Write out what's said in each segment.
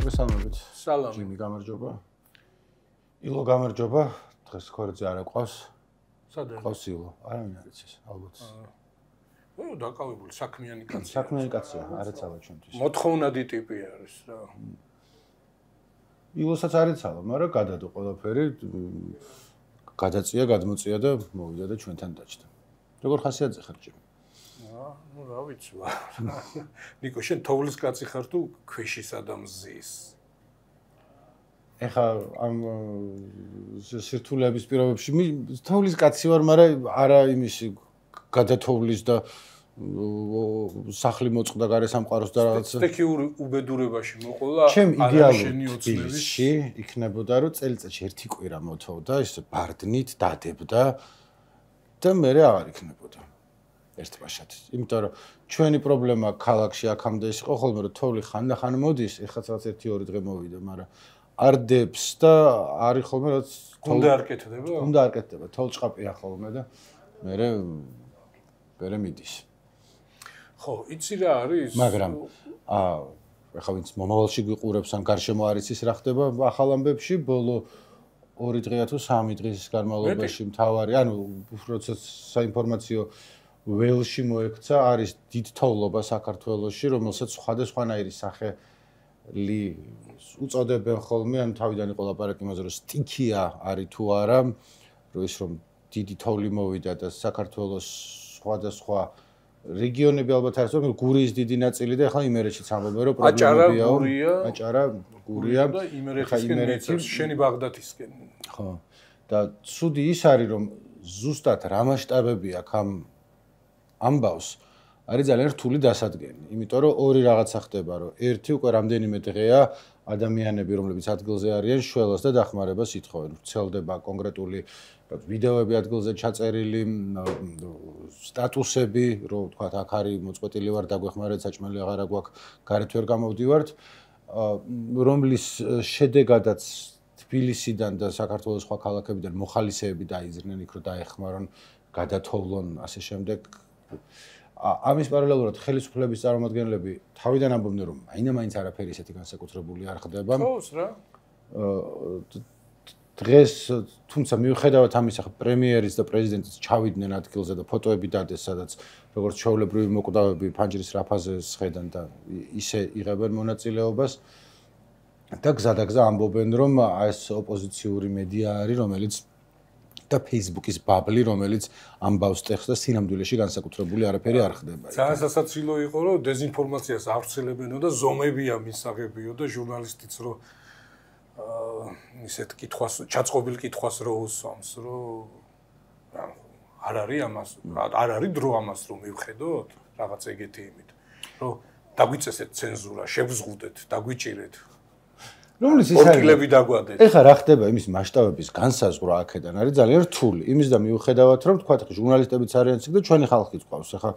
მოგესალმებით. სალამი. ჯიმი გამარჯობა. ილო გამარჯობა. დღეს ხორცი არა ყავს. სადაა? ყავს ილო. არავინ არ იცის, ალბათ. დაკავებული საქმიანი კაცია. საქმიანი კაცია, არ ეცალა ჩვენთვის. მოთხოვნადი ტიპი არის რა. ილოსაც არ ეცალა, მაგრამ გადადო ყველაფერი, გადაწია, გადმოწია და მოვიდა და ჩვენთან დაჭდა. როგორ ხასიათზე ხარ ჯიმი? ნუ რა ვიცი. ნიკო, შენ თოვლის კაცი ხარ თუ ქვეშისა და მზის? ეხა ამ სირთულეების პირობებში თოვლის კაცი ვარ, მაგრამ არა იმისი გადათოვლის და სახლი მოწყდა გარე სამყაროს და რაღაც სტექიური უბედურებაში მოყოლა ჩემ არაშენი იდეალურ ოცნების თბილისში იქნებოდა რომ წელიწადში ერთი კვირა მოთოვდა ისე ბარდნით დადებდა და მე აღარ იქნებოდა ერთბაშად იმიტომ რომ ჩვენი პრობლემა ქალაქში აქამდე ის იყო ხოლმე რომ თოვლი ხანდახან მოდის ეხლა რაღაც 1-2 დღე მოვიდა მაგრამ არ დებს და არის ხოლმე რაც უნდა არ კეთდება? უნდა არ კეთდება თოვლჭყაპია ხოლმე და მე მიდის ხო, იცი რა არის? მაგრამ ეხლა ვინც მომავალში გვიყურებს ან გარშემო არ იცის რა ხდება ახალ ამბებში ბოლო 2 დღეა თუ 3 დღის განმავლობაში მთავარი ანუ როცა საინფორმაციო ველში მოექცა არის დიდ თოვლობა საქართველოში რომელსაც სხვადასხვანაირი სახელი უწოდებენ ხოლმე ან თავიდან იყო ლაპარაკი იმაზე რომ სტიქია არის თუ არა რომ ის რომ დიდი თოვლი მოვიდა და საქართველოს სხვადასხვა რეგიონები ალბათ არის რომ გურიის დიდი ნაწილი და ახლა იმერეთშიც ამბობენ რომ პრობლემებია აჭარა გურია და იმერეთისკენ შენი ბაღდათისკენ ხო და ცუდი ის არის რომ ზუსტად რა მასშტაბები აქვს ამ ამბავს არის ძალიან რთული დასადგენი იმიტომ რომ ორი რაღაცა ხდება რომ ერთი უკვე რამდენიმე დღეა ადამიანები რომლებიც ადგილზე არიან შველას და დახმარებას ითხოვენ ვრცელდება კონკრეტული ვიდეოები ადგილზე ჩაწერილი სტატუსები რომ თქვა აქ არის მოწყვეტილი ვარ დაგვეხმარეთ საჭმელი აღარა გვაქვს გარეთ ვერ გამოვდივართ რომლის შედეგადაც თბილისიდან და საქართველოს სხვა ქალაქებიდან მოხალისეები დაიძრნენ იქ რომ დაეხმარონ გადათოვლონ ასე შემდეგ ამის პარალელურად ხელისუფლების წარმომადგენლები თავიდან ამბობდნენ რომ მაინც არაფერი ისეთი განსაკუთრებული არ ხდება. ხო, რა. დღეს თუმცა მიუხედავად ამისა პრემიერის და პრეზიდენტის ჩავიდნენ ადგილზე და ფოტოები დადეს სადაც როგორც ჩვეულებრივი მოკვდავები ფანჯრის რაფაზე სხედან და ისე იღებენ მონაწილეობას და გზადაგზა ამბობენ რომ ეს ოპოზიციური მედია არის რომელიც და Facebook-ის ბაბლი, რომელიც ამბავს ტექსტს და სინამდვილეში განსაკუთრებული არაფერი არ ხდება. ძალიან სასაცილო იყო, რომ დეზინფორმაციას ავრცელებენო და ზომებია მისაღებიო და ჟურნალისტიც რომ ისეთ კითხვას, ჩაწყობილ კითხვას რო უსვამს, რომ არ არის ამას, არ არის დრო ამას რომ მივხედოთ, რაღაც ეგეთი იმით, რომ დაგვიწესეთ ცენზურა, შევზღუდეთ, დაგვიჭირეთ. რომლის ის ორკილები დაგვადეთ. ეხლა რა ხდება იმის მასშტაბების განსაზღვრა აქედან არის ძალიან რთული. იმის და მიუხედავად რომ თქვა ჟურნალისტებიც არიან ციგ და ჩვენი ხალხიც ყავს. ეხლა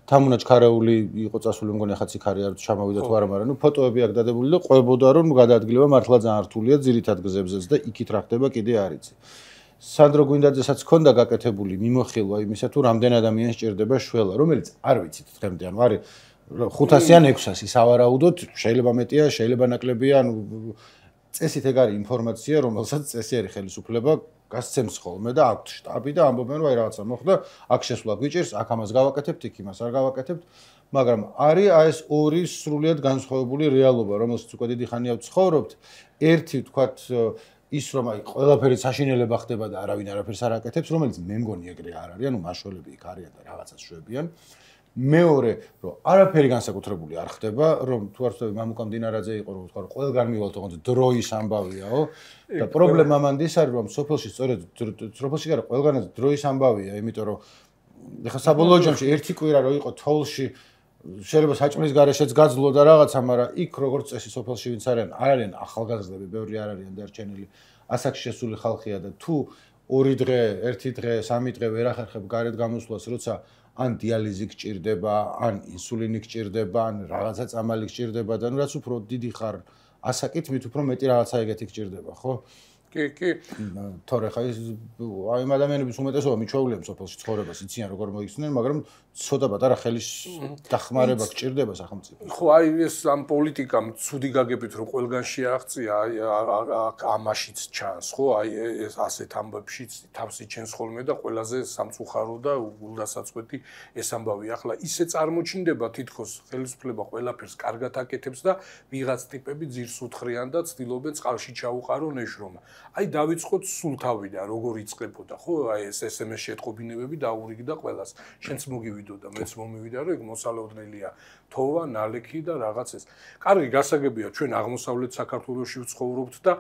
თამუნა ჩქარეული იყო წასული მგონი ხაც იქ არის არ ჩამოვიდა თუ არა, მაგრამ ნუ ფოტოები აქ დადებული და ყვებოდა რომ გადაადგილება მართლა ძალიან რთულია ძირითად გზებზეც და იქით რა ხდება კიდე არ იცი. სანდრო გვინდაძესაც ჰქონდა გაკეთებული მიმოხილვა იმისა თუ რამდენ ადამიანს ჭირდება შველა, რომელიც არ ვიცით დღემდე ანუ არის 500 ან 600 ის ავარაუდოთ, შეიძლება მეტია, შეიძლება ნაკლებია, ანუ წესით ეგ არის ინფორმაცია, რომელსაც წესი არის ხელისუფლება გასცემს ხოლმე და აქვთ შტაბი და ამბობენ რომ აი რაღაცა მოხდა, აქ შესვლა გვიჭირს, აქ ამას გავაკეთებთ, იქ იმას არ გავაკეთებთ, მაგრამ არის ეს ორი სრულიად განსხვავებული რეალობა, რომელსაც უკვე დიდი ხანია ვცხოვრობთ. ერთი თქვათ ის რომ აი ყველაფერი საშინელება ხდება და არავინ არაფერს არ აკეთებს, რომელიც მე მგონი ეგრე არ არის, ანუ მაშველები იქ არიან და რაღაცას შვებიან. მეორე რომ არაფერი განსაკუთრებული არ ხდება რომ თუ არ ვთქვი მამუკა მდინარაძე იყო რომ თქვა რომ ყველგან მივალთ ოღონდ დროის ამბავიაო და პრობლემა მანდ ის არის რომ სოფელში სწორედ სოფელში არა ყველგანაც დროის ამბავია იმიტომ რომ ეხლა საბოლოო ჯამში ერთი კვირა რო იყო თოვლში შეიძლება საჭმლის გარეშეც გაძლო და რაღაცა მაგრამ იქ როგორც წესი სოფელში ვინც არიან ახალგაზრდები ბევრი არ არიან დარჩენილი ასაკში შესული ხალხია და თუ 2 დღე 1 დღე 3 დღე ვერ ახერხებ გარეთ გამოსვლას როცა ან დიალიზი გჭირდება, ან ინსულინი გჭირდება, ან რაღაცა წამალი გჭირდება და ნუ რაც უფრო დიდი ხარ ასაკით, მით უფრო მეტი რაღაცა ეგეთი გჭირდება, ხო? კი. თორე ხა ის აი ადამიანების უმეტესობა მიჩვეულებს სოფელში ცხოვრებას, იციან როგორ მოიხსნენ, მაგრამ ცოტა პატარა ხელის დახმარება გჭირდება სახელმწიფოს. ხო, აი ეს ამ პოლიტიკამ ცუდი გაგებით რომ ყველგან შეაღწია, ამაშიც ჩანს, ხო? აი ეს ასეთ ამბებშიც თავს იჩენს ხოლმე და ყველაზე სამწუხარო და გულდასაწყვეტი ეს ამბავი. ახლა ისე წარმოჩინდება თითქოს ხელისუფლება ყველაფერს კარგად აკეთებს და ვიღაც ტიპები ძირს უთხრიან და ცდილობენ წყალში ჩაუყარონ ეშრომა. აი დავიწყოთ სულ თავიდან, როგორ იწყებოდა, ხო? აი ეს SMS შეტყობინებები დაურიგდა ყველას. შენც მოგივიდო და მეც მომივიდა, რომ ეგ მოსალოდნელია თოვა, ნალექი და რაღაც ეს. კარგი გასაგებია, ჩვენ აღმოსავლეთ საქართველოში ვცხოვრობთ და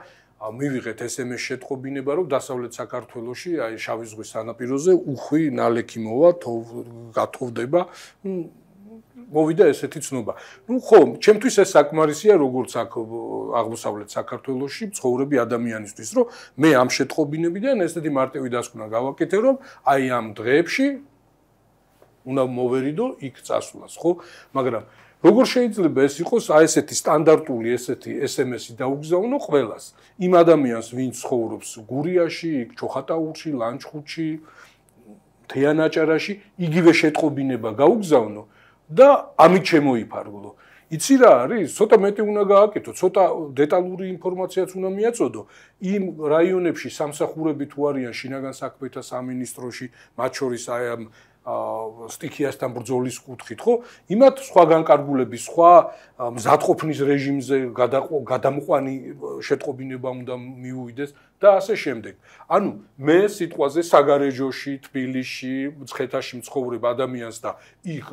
მივიღეთ SMS შეტყობინება, რომ დასავლეთ საქართველოში, აი შავი ზღვის სანაპიროზე უხვი ნალექი მოვა, გათოვდება. მოვიდა ესეთი ცნობა. ნუ ხო, ჩემთვის ეს საკმარისია როგორც აქ აღმოსავლეთ საქართველოში მცხოვრები ადამიანისთვის, რომ მე ამ შეტყობინებიდან ესეთი მარტივი დასკვნა გავაკეთე, რომ აი ამ დღეებში უნდა მოვერიდო იქ წასვლას, ხო? მაგრამ როგორ შეიძლება ეს იყოს აი ესეთი სტანდარტული ესეთი SMS-ი დაუგზავნო ყველას? იმ ადამიანს, ვინც ცხოვრობს გურიაში, ჩოხატაურში, ლანჩხუთში, თეანაჭარაში, იგივე შეტყობინება გაუგზავნო და ამით შემოიფარგლო. იცი რა არის? ცოტა მეტი უნდა გააკეთო, ცოტა დეტალური ინფორმაციაც უნდა მიაწოდო. იმ რაიონებში სამსახურები თუ არიან შინაგან საქმეთა სამინისტროში, მათ შორის აი ამ სტიქიასთან ბრძოლის კუთხით, ხო? იმათ სხვა განკარგულების, სხვა მზადყოფნის რეჟიმზე გადამყვანი შეტყობინება უნდა მიუვიდეს და ასე შემდეგ. ანუ მე სიტყვაზე საგარეჯოში, თბილისში, მცხეთაში მცხოვრებ ადამიანს და იქ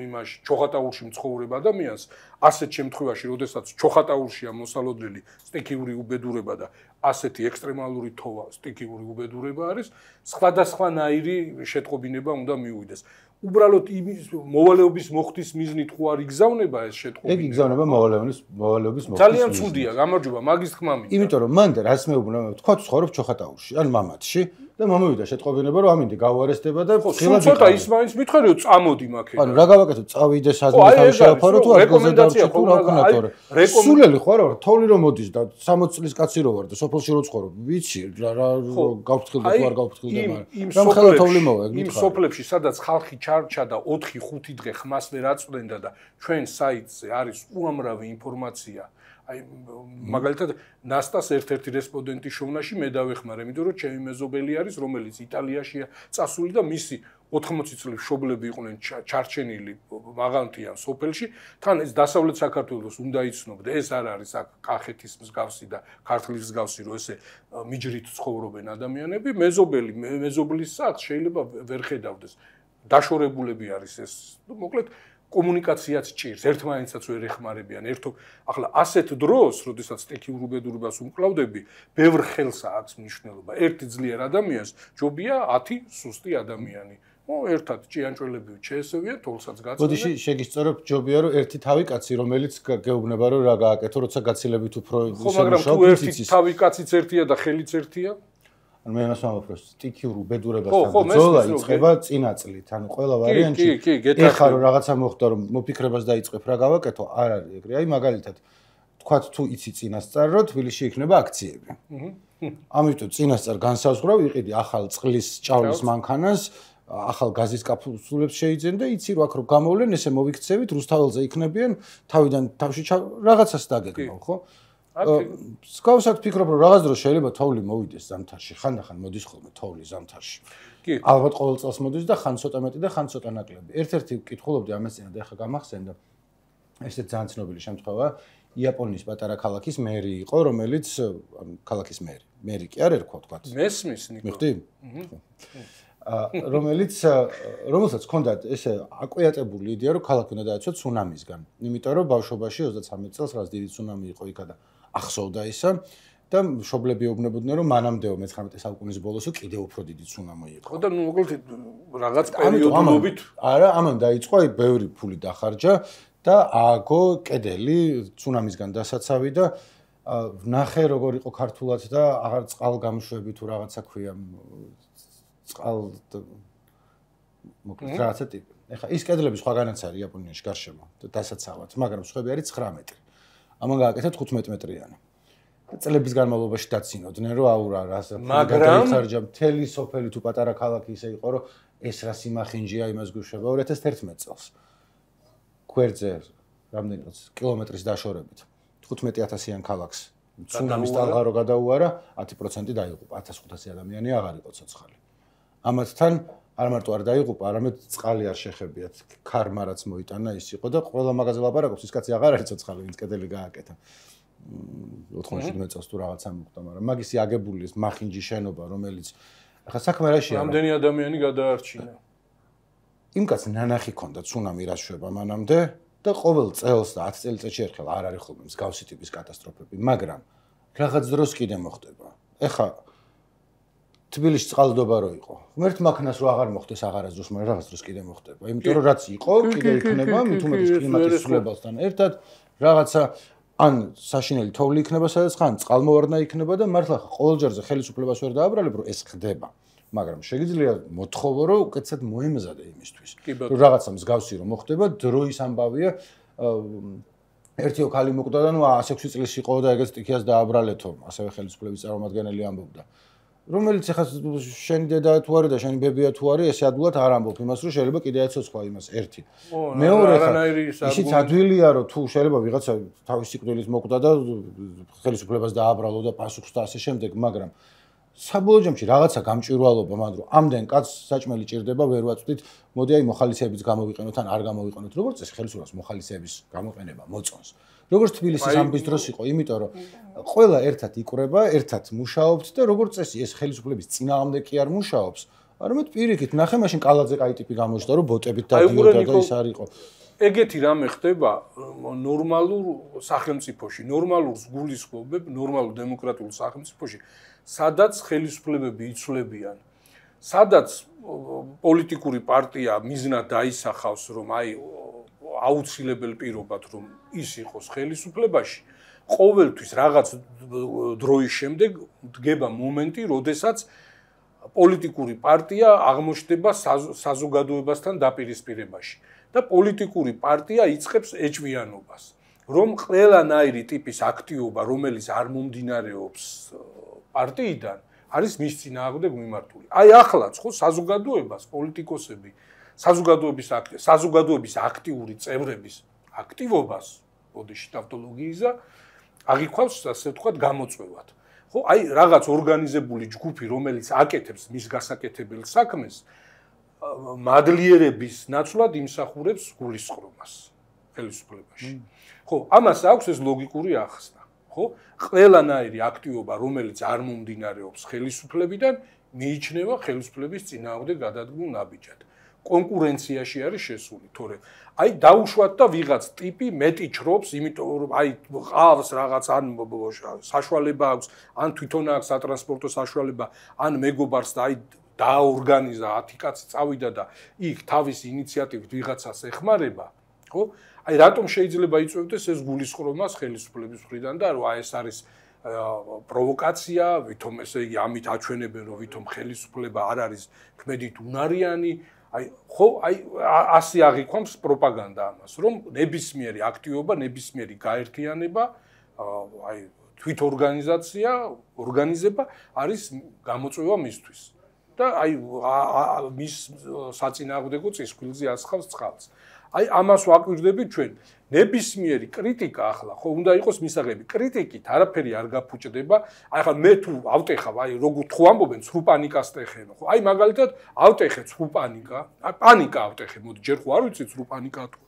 იმაში ჩოხატაურში მცხოვრებ ადამიანს ასეთ შემთხვევაში, როდესაც ჩოხატაურშია მოსალოდნელი სტიქიური უბედურება და ასეთი ექსტრემალური თოვა, სტიქიური უბედურება არის, სხვადასხვანაირი შეტყობინება უნდა მიუვიდეს. უბრალოდ მოვალეობის მოხდის მიზნით ხო არ იგზავნება ეს შეტყობინება? ეგ იგზავნება მოვალეობის მოხდის. ძალიან ცუდია, გამარჯობა, მაგის თქმა მინდა. იმიტომ რომ მან რაც მეუბნა, თქვა თუ ცხოვრობ ჩოხატაურში, ან მამათში და მომივიდა შეტყობინება, რომ ამინდი გავუარესდება და ხილად ცოტა ის მაინც მითხარი რომ წამოდი მაქედან. ანუ რა გავაკეთო, წავიდე საზღვარგარეთ თავი შეაფარო თუ ადგილზე დავჭი თუ რა ვქნა თორე. სულელი ხო არა, თოვლი რომ მოდის და 60 წლის კაცი რო ვარ და სოფელში რო ცხოვრობ, ვიცი რა გავფრთხილდა თუ არ გავფრთხილდა, მაგრამ რა მხოლოდ თოვლი მოვა, ეგ მითხარ. იმ სოფლებში სადაც ხალხი ჩარჩა და 4-5 დღე ხმას ვერ აწვდენდა და ჩვენ საიტზე არის უამრავი ინფორმაცია. აი მაგალითად ნასტას ერთ-ერთი რესპონდენტი შოვნაში მე დავეხმარე, იმიტომ რომ ჩემი მეზობელი არის, რომელიც იტალიაშია წასული და მისი 80 წლის მშობლები იყვნენ ჩარჩენილი მაღალმთიან სოფელში, თან ეს დასავლეთ საქართველოს უნდა იცნობდე, ეს არ არის აქ კახეთის მსგავსი და ქართლის მსგავსი, რომ ესე მიჯრით ცხოვრობენ ადამიანები, მეზობლის სახს შეიძლება ვერ ხედავდეს. დაშორებულები არის ეს, მოკლედ კომუნიკაციაც ჭირს, ერთმანეთსაც ვერ ეხმარებიან. ახლა ასეთ დროს, როდესაც სტიქიურ უბედურებას უმკლავდები, ბევრ ხელსა აქვს მნიშვნელობა. ერთი ძლიერ ადამიანს ჯობია 10 სუსტი ადამიანი. ერთად ჭიანჭველები შეესევია, თოლსაც გაწევენ. ბოდიში შეგისწორებ, ჯობია რომ ერთი თავი კაცი, რომელიც გეუბნება რომ რა გააკეთო, როცა გაცილებით უფრო ხო, მაგრამ თუ ერთი თავი კაციც ერთია და ხელიც ერთია, ანუ მე ამას ვამბობ, რომ სტიქიურ უბედურებასთან ბრძოლა იწყება წინა წლით. ანუ ყველა ვარიანტი ეხლა რომ რაღაცა მოხდა, რომ მოფიქრებას დაიწყებ რა გავაკეთო, არ არის ეგრე. აი მაგალითად, თქვათ თუ იცი წინასწარ, რომ თბილისში იქნება აქციები. ამიტომ წინასწარ განსაზღვრავ, იყიდი ახალ წყლის ჭავლის მანქანას, ახალ გაზის კაფსულებს შეიძენ და იცი რომ აქ რომ გამოვლენ, ესე მოვიქცევით, რუსთაველზე იქნებიან, თავიდან თავში რაღაცას დაგეგმავ, ხო? სკავსად ფიქრობ რომ რაღაც დროს შეიძლება თოვლი მოვიდეს ზამთარში, ხანდახან მოდის ხოლმე თოვლი ზამთარში. კი, ალბათ ყოველ წელს მოდის და ხან ცოტა მეტი და ხან ცოტა ნაკლები. ერთ-ერთი ვკითხულობდი ამას წინა და ახლა გამახსენდა. ესეც ძალიან ცნობილი შემთხვევა, იაპონიის პატარა ქალაქის მერი იყო, რომელიც ქალაქის მერი კი არ ერქვა თქვა. მესმის ნიკო. მიხდი? რომელსაც ჰქონდა ესე აკვიატებული იდეა, რომ ქალაქი უნდა დაეცვა ცუნამისგან. იმიტომ რომ ბავშვობაში 33 წელს რაღაც დიდი ცუნამი იყო იქა და ახსოვდა ისა და მშობლები ეუბნებოდნენ, რომ მანამდეო მე-19 საუკუნის ბოლოსო კიდევ უფრო დიდი ცუნამი იყო. ხო და ნუ მოკლედ რაღაც პერიოდულობით არა, ამან დაიწყო აი ბევრი ფული დახარჯა და ააგო კედელი ცუნამისგან დასაცავი და ნახე როგორ იყო ქართულად და აღარ წყალგამშვები თუ რაღაცა ქვია მოკლედ რაღაცა ტიპი. ეხლა ის კედლები სხვაგანაც არის იაპონიაში გარშემო დასაცავად, მაგრამ სხვები არის 9 მეტრი. ამან გააკეთა 15 მეტრიანი. წლების განმავლობაში დაცინოდნენ, რომ აუ რა, მაგრამ ხარჯა მთელი სოფელი თუ პატარა ქალაქი ისე იყო, რომ ეს რა სიმახინჯია იმას გვიშვება 2011 წელს. გვერდზე რამდენი კილომეტრის დაშორებით 15000-იან ქალაქს ცუნამის ტალღა რო გადაუარა 10% დაიღუპა 1500 ადამიანი აღარ იყო ცოცხალი. ამათთან არ მარტო არ დაიღუპა, არამედ წყალი არ შეხებიათ. ქარმა რაც მოიტანა ის იყო და ყველა მაღაზია ლაპარაკობს, ის კაცი აღარ არის ცოცხალი, ვინც კედელი გააკეთა. 97 წელს თუ რაღაცა მოხდა, მაგრამ მაგისი აგებული ეს მახინჯი შენობა, რომელიც ახლა საქმე რაშია? რამდენი ადამიანი გადაარჩინა? იმ კაცს ნანახი ქონდა ცუნამი რაც შვება მანამდე და ყოველ წელს და 10 წელიწადში ერთხელ არ არის ხოლმე მსგავსი ტიპის კატასტროფები, მაგრამ რაღაც დროს კიდე მოხდება. ეხა თბილისში წყალდობა რო იყო. ღმერთ მაქნას რო აღარ მოხდეს აღარასდროს, მაგრამ რაღაც დროს კიდე მოხდება. იმიტომ რომ რაც იყო, კიდე იქნება, მით უმეტეს კლიმატის ცვლილებასთან ერთად რაღაცა ან საშინელი თოვლი იქნება სადაც ხან წყალმოვარდნა იქნება და მართლა ყოველჯერზე ხელისუფლებას ვერ დააბრალებ რომ ეს ხდება. მაგრამ შეგიძლია მოთხოვო რომ უკეთესად მოემზადე იმისთვის. რომ რაღაცა მსგავსი რომ მოხდება, დროის ამბავია ერთი ოქალი მოკვდა და ნუ 106 წლის იყო და ეგეც სტიქიას დააბრალეთო, ასევე ხელისუფლების წარმომადგენელი ამბობდა. რომელიც ახლა შენი დედა თუ არის და შენი ბებია თუ არის, ესე ადვილად არ ამბობ იმას, რომ შეიძლება კიდე ეცოცხლა იმას ერთი. მეორე ისიც ადვილია, რომ თუ შეიძლება ვიღაცა თავის სიკვდილით მოკვდა და ხელისუფლებას დააბრალო და პასუხს და ასე შემდეგ, მაგრამ საბოლოო ჯამში რაღაცა გამჭვირვალობა მან რომ ამდენ კაცს საჭმელი ჭირდება, ვერ ვაწვდით, მოდი აი მოხალისეებიც გამოვიყენოთ ან არ გამოვიყენოთ. როგორც ეს ხელისუფლებას მოხალისეების გამოყენება მოწონს. როგორც თბილისის ამბის დროს იყო, იმიტომ რომ ყველა ერთად იკვრება, ერთად მუშაობთ და როგორც წესი ეს ხელისუფლების წინააღმდეგ კი არ მუშაობს, არამედ პირიქით ნახე მაშინ კალაძე კაი ტიპი გამოჩნდა რომ ბოტებით დადიოდა და ის არ იყო. ეგეთი რამე ხდება ნორმალურ სახელმწიფოში, ნორმალურ გულისხმობებ, ნორმალურ დემოკრატიულ სახელმწიფოში, სადაც ხელისუფლებები იცვლებიან, სადაც პოლიტიკური პარტია მიზნად დაისახავს, რომ აი აუცილებელ პირობად რომ ის იყოს ხელისუფლებაში, ყოველთვის რაღაც დროის შემდეგ დგება მომენტი, როდესაც პოლიტიკური პარტია აღმოჩნდება საზოგადოებასთან დაპირისპირებაში და პოლიტიკური პარტია იწყებს ეჭვიანობას, რომ ყველანაირი ტიპის აქტივობა, რომელიც არ მომდინარეობს პარტიიდან, არის მის წინააღმდეგ მიმართული. აი ახლაც ხო საზოგადოებას პოლიტიკოსები საზოგადოების აქტიური წევრების აქტივობას ბოდიში ტავტოლოგიისა აღიქვავს ასე ვთქვათ გამოწვევად. ხო, აი რაღაც ორგანიზებული ჯგუფი, რომელიც აკეთებს მის გასაკეთებელ საქმეს, მადლიერების ნაცვლად იმსახურებს გულისხმობას ხელისუფლებაში. ხო, ამას აქვს ეს ლოგიკური ახსნა. ხო, ყველანაირი აქტივობა, რომელიც არ მომდინარეობს ხელისუფლებიდან, მიიჩნევა ხელისუფლების წინააღმდეგ გადადგმულ ნაბიჯად. კონკურენციაში არის შესული, თორემ აი დაუშვათ და ვიღაც ტიპი მეტი ჩრობს, იმიტომ რომ აი ყავს რაღაც ან საშუალება აქვს, ან თვითონ აქვს სატრანსპორტო საშუალება, ან მეგობარს და აი დააორგანიზა 10 კაცი წავიდა და იქ თავის ინიციატივით ვიღაცას ეხმარება, ხო? აი რატომ შეიძლება იწვევდეს ეს გულისხმობას ხელისუფლების მხრიდან და რომ აი ეს არის პროვოკაცია, ვითომ ესე იგი ამით აჩვენებენ რომ ვითომ ხელისუფლება არ არის ქმედით უნარიანი, აი ხო, აი ასე აღიქვამს პროპაგანდა ამას, რომ ნებისმიერი აქტივობა, ნებისმიერი გაერთიანება, აი თვითორგანიზაცია, ორგანიზება არის გამოწვევა მისთვის. და აი მის საწინააღმდეგო წისქვილზე ასხავს წყალს. აი ამას ვაკვირდებით ჩვენ. ნებისმიერი კრიტიკა ახლა ხო უნდა იყოს მისაღები. კრიტიკით არაფერი არ გაფუჭდება. აი ხა მე თუ ავტეხავ, აი როგორ თუ ამბობენ, ცრუ პანიკას ტეხენო, ხო? აი მაგალითად ავტეხე ცრუ პანიკა, პანიკა ავტეხე, მოდი ჯერ ხო არ ვიცი ცრუ პანიკა თუ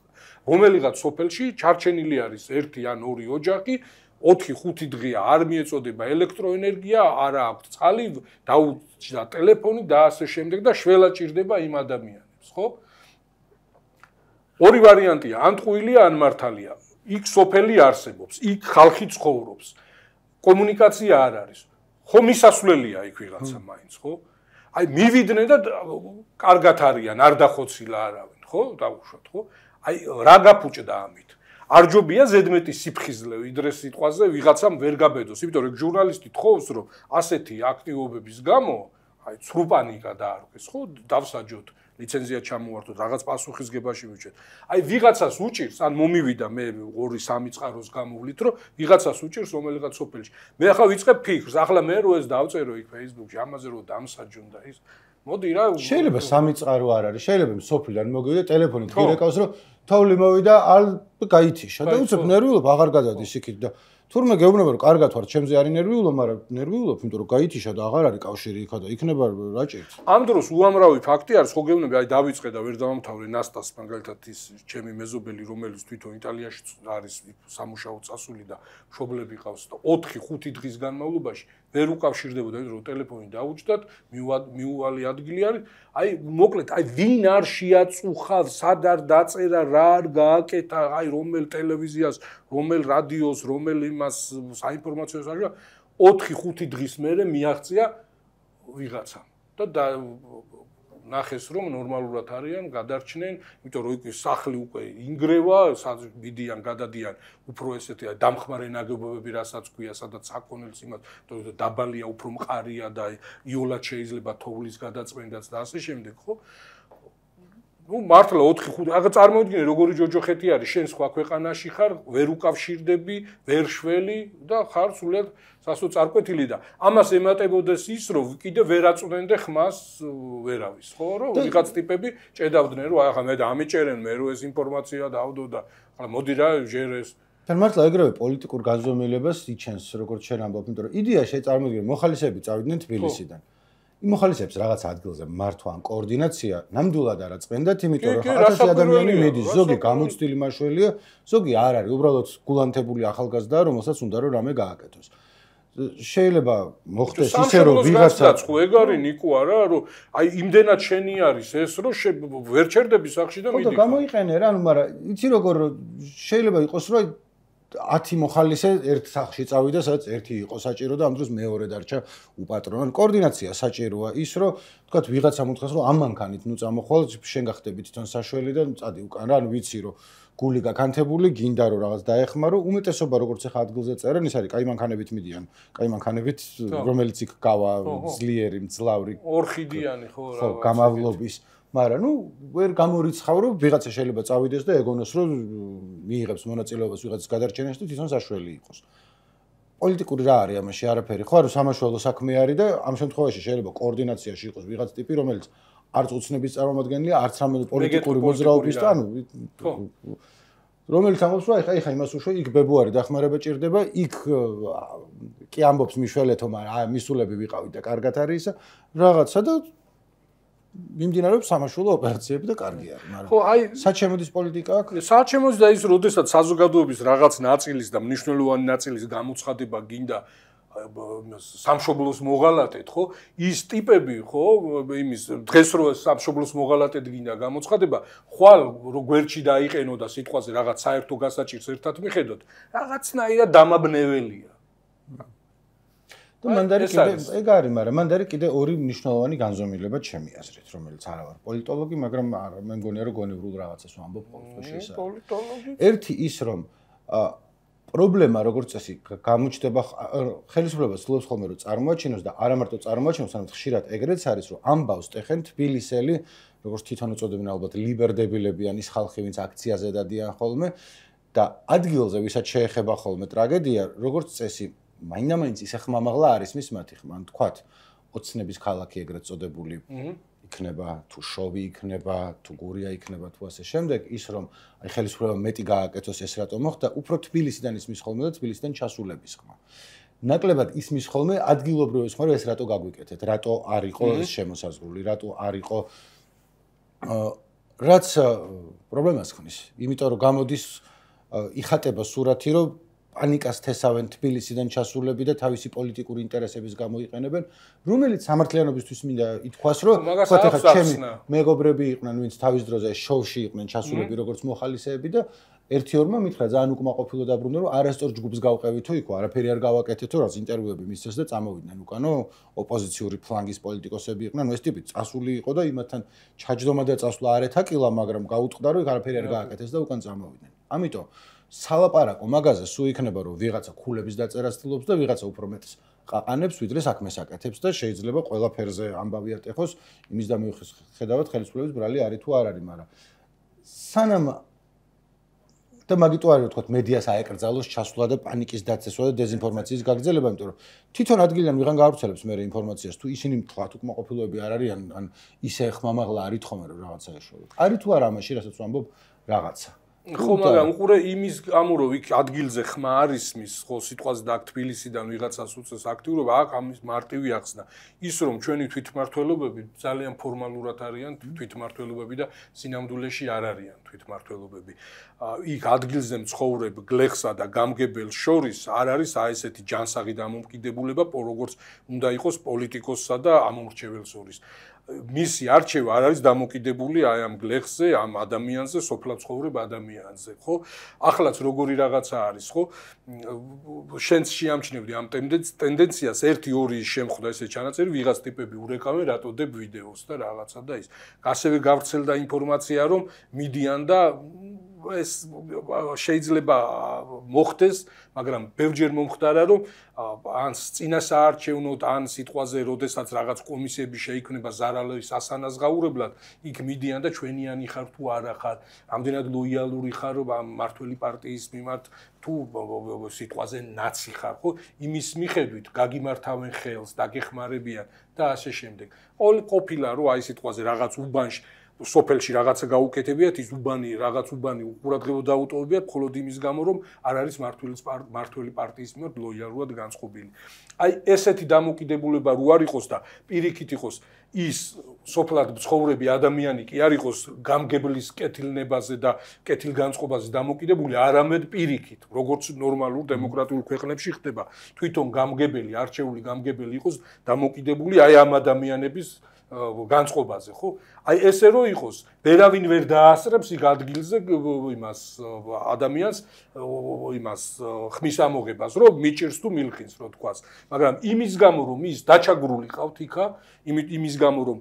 რომელიღაც სოფელში ჩარჩენილი არის 1 ან 2 ოჯახი, 4-5 დღეა არ მიეწოდება ელექტროენერგია, არ აქვს წყალი, დაუჭირდა ტელეფონი და ასე შემდეგ და შველა ჭირდება იმ ადამიანებს, ხო? ორი ვარიანტია, ან ტყუილია, ან მართალია. იქ სოფელი არსებობს, იქ ხალხი ცხოვრობს. კომუნიკაცია არ არის. ხო მისასვლელია იქ ვიღაცა მაინც, ხო? აი მივიდნენ და კარგად არიან, არ დახოცილა არავინ, ხო? დაუშვათ, ხო? აი რა გაფუჭდა ამით? არ ჯობია ზედმეტი სიფხიზლე ვიდრე სიტყვაზე ვიღაცამ ვერ გაბედოს, იმიტომ რომ ჟურნალისტი თხოვს, რომ ასეთი აქტივობების გამო, აი ცრუ პანიკა დაარღვეს, ხო? დავსაჯოთ, ლიცენზია ჩამოვართოთ, რაღაც პასუხისგებაში მივჭეთ. აი ვიღაცას უჭირს, ან მომივიდა მე 2-3 წყაროს გამოვლით, რომ ვიღაცას უჭირს რომელიღაც სოფელში. მე ახლა ვიწყებ ფიქრს, ახლა მე რო ეს დავწერო იქ Facebook-ში, ამაზე რო დამსაჯონ და ის მოდი რა შეიძლება სამი წყარო არ არის შეიძლება სოფლიდან მოგივიდა ტელეფონით გირეკავს რომ თოვლი მოვიდა ალ გაითიშა და უცებ ნერვიულობ აღარ გადადის იქით და თურმე გეუბნება რომ კარგად ვარ ჩემზე არის ნერვიულო მაგრამ ნერვიულობ იმიტომ რომ გაითიშა და აღარ არის კავშირი იქა და იქნება რაჭერთ ამ დროს უამრავი ფაქტი არის ხო გეუბნები აი დავიწყე და ვერ დავამთავრე ნასტას მაგალითად ის ჩემი მეზობელი რომელიც თვითონ იტალიაში არის სამუშაო წასული და მშობლები ყავს და 4-5 დღის განმავლობაში ვერ უკავშირდებოდა რომ ტელეფონი დაუჭდათ მიუვალი ადგილი არის აი მოკლედ აი ვინ არ შეაწუხავ სად არ დაწერა რა არ გააკეთა აი რომელ ტელევიზიას რომელ რადიოს რომელ იმას საინფორმაციო საშუალო 4-5 დღის მერე მიაღწია ვიღაცა და ნახეს რომ ნორმალურად არიან გადარჩნენ იმიტომ რომ იქ სახლი უკვე ინგრევა მიდიან გადადიან უფრო ესეთი დამხმარე ნაგებობები რასაც ქვია სადაც საქონელს იმას დაბალია უფრო მყარია და იოლად შეიძლება თოვლის გადაწმენდაც და ასე შემდეგ ხო ну მართლა 4-5 აგა წარმოიდგინე როგორი ჯოჯოხეთი არის შენ სხვა ქვეყანაში ხარ ვერ უკავშირდები ვერ შველი და ხარ სულად სასო წარკვეთილი და ამას ემატებოდეს ის რომ კიდე ვერ აწვდენდე ხმას ვერავის ხო რომ ვიღაც ტიპები ჭედავდნენ რომ ახლა მე და ამიჭერენ მე რომ ეს ინფორმაცია დავდო და ახლა მოდი რა ჟერეს თან მართლა ეგრევე პოლიტიკურ განზომილებას იჩენს როგორც შენ ამბობ იმიტომ რომ იდეა შეწარმოდგენ მოხალისეები წავიდნენ თბილისიდან იმ მოხალისეებს რაღაც ადგილზე მართვა ან კოორდინაცია ნამდვილად არ აწმენდათ იმიტომ რომ 1000 ადამიანი მედის ზოგი გამოცდილი მაშველია ზოგი არ არის უბრალოდ გულანთებული ახალგაზრდაა რომელსაც უნდა რომ რამე გააკეთოს შეიძლება მოხდეს ისე რომ ვიღაცა ხო ეგ არის ნიკო არა რომ აი იმდენად შენი არის ეს რომ ვერ ჩერდები სახში და მიდი ხო და გამოიყენე რა ანუ მაგრამ იცი როგორ შეიძლება იყოს რომ 10 მოხალისე ერთ სახში წავიდა სადაც ერთი იყო საჭირო და ამ დროს მეორე დარჩა უპატრონო კოორდინაცია საჭიროა ის რომ თქვათ ვიღაცამ უთხრას რომ ამ მანქანით ნუ წამოხვალ შენ გახდები თვითონ საშველი და წადი უკან რა ანუ ვიცი რომ გული გაკანთებული გინდა რომ რაღაც დაეხმარო უმეტესობა როგორც ახლა ადგილზე წერენ ის არის კაი მანქანებით მიდიან კაი მანქანებით რომელიც იქ გავა ძლიერი მძლავრი ორხიდიანი ხო რა გამავლობის მაგრამ ნუ ვერ გამორიცხავ რომ ვიღაცა შეიძლება წავიდეს და ეგონოს რომ მიიღებს მონაწილეობას ვიღაცას გადარჩენაში და თვითონ საშველი იყოს პოლიტიკური რა არის ამაში არაფერი ხო არა სამაშველო საქმე არის და ამ შემთხვევაში შეიძლება კოორდინაციაში იყოს ვიღაც ტიპი რომელიც არც უცნების წარმომადგენელია არც რამე პოლიტიკური მოძრაობის და ანუ რომელიც ამბობს რომ ეხა იმას უშო იქ ბებუარი დახმარება ჭირდება იქ კი ამბობს მიშველეთო მაგრამ მისულები ვიყავით და კარგად არის ისა რაღაცა და მიმდინარეობს სამაშველო ოპერაციები და კარგი არის მაგრამ ხო აი სად შემოდის პოლიტიკა აქ სად შემოდის და ის როდესაც საზოგადოების რაღაც ნაწილის და მნიშვნელოვანი ნაწილის გამოცხადება გინდა სამშობლოს მოღალატედ ხო ის ტიპები ხო იმის დღეს რო სამშობლოს მოღალატედ გინდა გამოცხადება ხვალ რო გვერდში დაიყენო და სიტყვაზე რაღაც საერთო გასაჭირს ერთად მიხედოთ რაღაცნაირად დამაბნეველია და მანდარი კიდე ეგ არის მაგრამ მანდარი კიდე ორი მნიშვნელოვანი განზომილება ჩემი აზრით რომელიც არა ვარ პოლიტოლოგი მაგრამ მე მგონია რომ გონივრულ რაღაცას ვამბობ ყოველთვის შესაძლოა პოლიტოლოგი ერთი ის რომ პრობლემა როგორც წესი გამოჩნდება ხელისუფლება ცდილობს ხოლმე რომ წარმოაჩინოს და არა მარტო წარმოაჩინოს არამედ ხშირად ეგრეც არის რომ ამბავს ტეხენ თბილისელი როგორც თვითონ უწოდებენ ალბათ ლიბერდებილები ან ის ხალხი ვინც აქციაზე დადიან ხოლმე და ადგილზე ვისაც შეეხება ხოლმე ტრაგედია როგორც წესი მაინდა-მაინც ისე ხმამაღლა არის მის მათი ხმა ან თქვათ ოცნების ქალაქი ეგრეთ წოდებული იქნება თუ შოვი იქნება თუ გურია იქნება თუ ასე შემდეგ ის რომ აი ხელისუფლება მეტი გააკეთოს ეს რატომ მოხდა უფრო თბილისიდან ისმის ხოლმე და თბილისიდან ჩასულების ხმა ნაკლებად ისმის ხოლმე ადგილობრივ ის ხმა რომ ეს რატო გაგვიკეთეთ რატო არ იყო ეს შემოსაზღვრული რატო არ იყო რაც პრობლემას ხნის იმიტომ რომ გამოდის იხატება სურათი რომ პანიკას თესავენ თბილისიდან ჩასულები და თავისი პოლიტიკური ინტერესების გამოიყენებენ, რომელიც სამართლიანობისთვის მინდა ითქვას, რომ თქვათ ახლა ჩემი მეგობრები იყვნენ, ვინც თავის დროზე შოუში იყვნენ ჩასულები როგორც მოხალისეები და ერთი-ორმა მითხრა ძალიან უკმაყოფილო დაბრუნდა, რომ არასწორ ჯგუფს გავყევითო იქო, არაფერი არ გავაკეთეთო, რაც ინტერვიუები მისცეს და წამოვიდნენ უკანო ოპოზიციური ფლანგის პოლიტიკოსები იყვნენ, ეს ტიპი წასული იყო და იმათთან ჩაჯდომა და წასვლა არ ეთაკილა, მაგრამ გაუტყდა, რომ არაფერი არ გააკეთეს და უკან წამოვიდნენ. ამიტომ სალაპარაკო მაგაზე სულ იქნება რომ ვიღაცა ქულების დაწერას ცდილობს და ვიღაცა უფრო მეტს ყაყანებს ვიდრე საქმეს აკეთებს და შეიძლება ყველაფერზე ამბავი ატეხოს იმის და მიუხედავად ხელისუფლების ბრალი არის თუ არ არის მაგრამ სანამ და მაგიტო არის ვთქვათ მედიას აეკრძალოს ჩასვლა და პანიკის დაცესვა და დეზინფორმაციის გაგრძელება, იმიტომ რომ თვითონ ადგილიდან ვიღან გაავრცელებს მე ინფორმაციას თუ ისინი თქვათ უკმაყოფილოები არ არიან ან ისე ხმამაღლა არ ითხოვენ რომ რაღაცა ეშოვათ. არის თუ არა ამაში, რასაც ვამბობ, რაღაცა. ხო, მაგრამ უყურე იმის გამო რომ იქ ადგილზე ხმა არის მის, ხო, სიტყვაზე და აქ თბილისიდან ვიღაცას უწევს აქტიურობა, აქ ამის მარტივი ახსნა. ის რომ ჩვენი თვითმმართველობები ძალიან ფორმალურად არიან თვითმმართველობები და სინამდვილეში არ არიან თვითმმართველობები. იქ ადგილზე მცხოვრებ გლეხსა და გამგებელს შორის არ არის ესეთი ჯანსაღი დამოუკიდებულება, როგორც უნდა იყოს პოლიტიკოსსა და ამომრჩეველს შორის. მისი არჩევა არ არის დამოკიდებული აი ამ გლეხზე, ამ ადამიანზე, სოფლად ცხოვრებ ადამიანზე, ხო? ახლაც როგორი რაღაცა არის, ხო? შენც შეამჩნევდი ამ ტენდენციას, 1-2 შემხვდა ესე ჩანაწერი, ვიღაც ტიპები ურეკავენ, რატო დებ ვიდეოს და რაღაცა და ის. ასევე გავრცელდა ინფორმაცია, რომ მიდიან და ეს შეიძლება მოხდეს, მაგრამ ბევრჯერ მომხდარა, რომ ან წინასაარჩევნოდ, ან სიტყვაზე, როდესაც რაღაც კომისიები შეიქმნება ზარალების ასანაზღაურებლად, იქ მიდიან და ჩვენიანი ხარ თუ არა ხარ, ამდენად ლოიალური ხარ მმართველი პარტიის მიმართ თუ სიტყვაზე ნაცი ხარ, ხო? იმის მიხედვით გაგიმართავენ ხელს, დაგეხმარებიან და ასე შემდეგ. ყოფილა რომ აი სიტყვაზე რაღაც უბანში სოფელში რაღაცა გაუკეთებიათ, ის რაღაც უბანი უყურადღებო დაუტოვებიათ, მხოლოდ იმის გამო, რომ არ არის მმართველი პარტიის მიმართ ლოიალურად განწყობილი. აი ესეთი დამოკიდებულება რო არ იყოს და პირიქით იყოს ის სოფლად მცხოვრები ადამიანი კი არ იყოს გამგებლის კეთილნებაზე და კეთილგანწყობაზე დამოკიდებული, არამედ პირიქით, როგორც ნორმალურ დემოკრატიულ ქვეყნებში ხდება, თვითონ გამგებელი, არჩეული გამგებელი იყოს დამოკიდებული აი ამ ადამიანების განწყობაზე, ხო? აი ესე რო იყოს, ვერავინ ვერ დაასწრებს იქ ადგილზე იმას ადამიანს, იმას ხმის ამოღებას, რომ მიჭირს თუ მილხინს, რო თქვას. მაგრამ იმის გამო, რომ ის დაჩაგრული ყავთ იქა, იმის გამო, რომ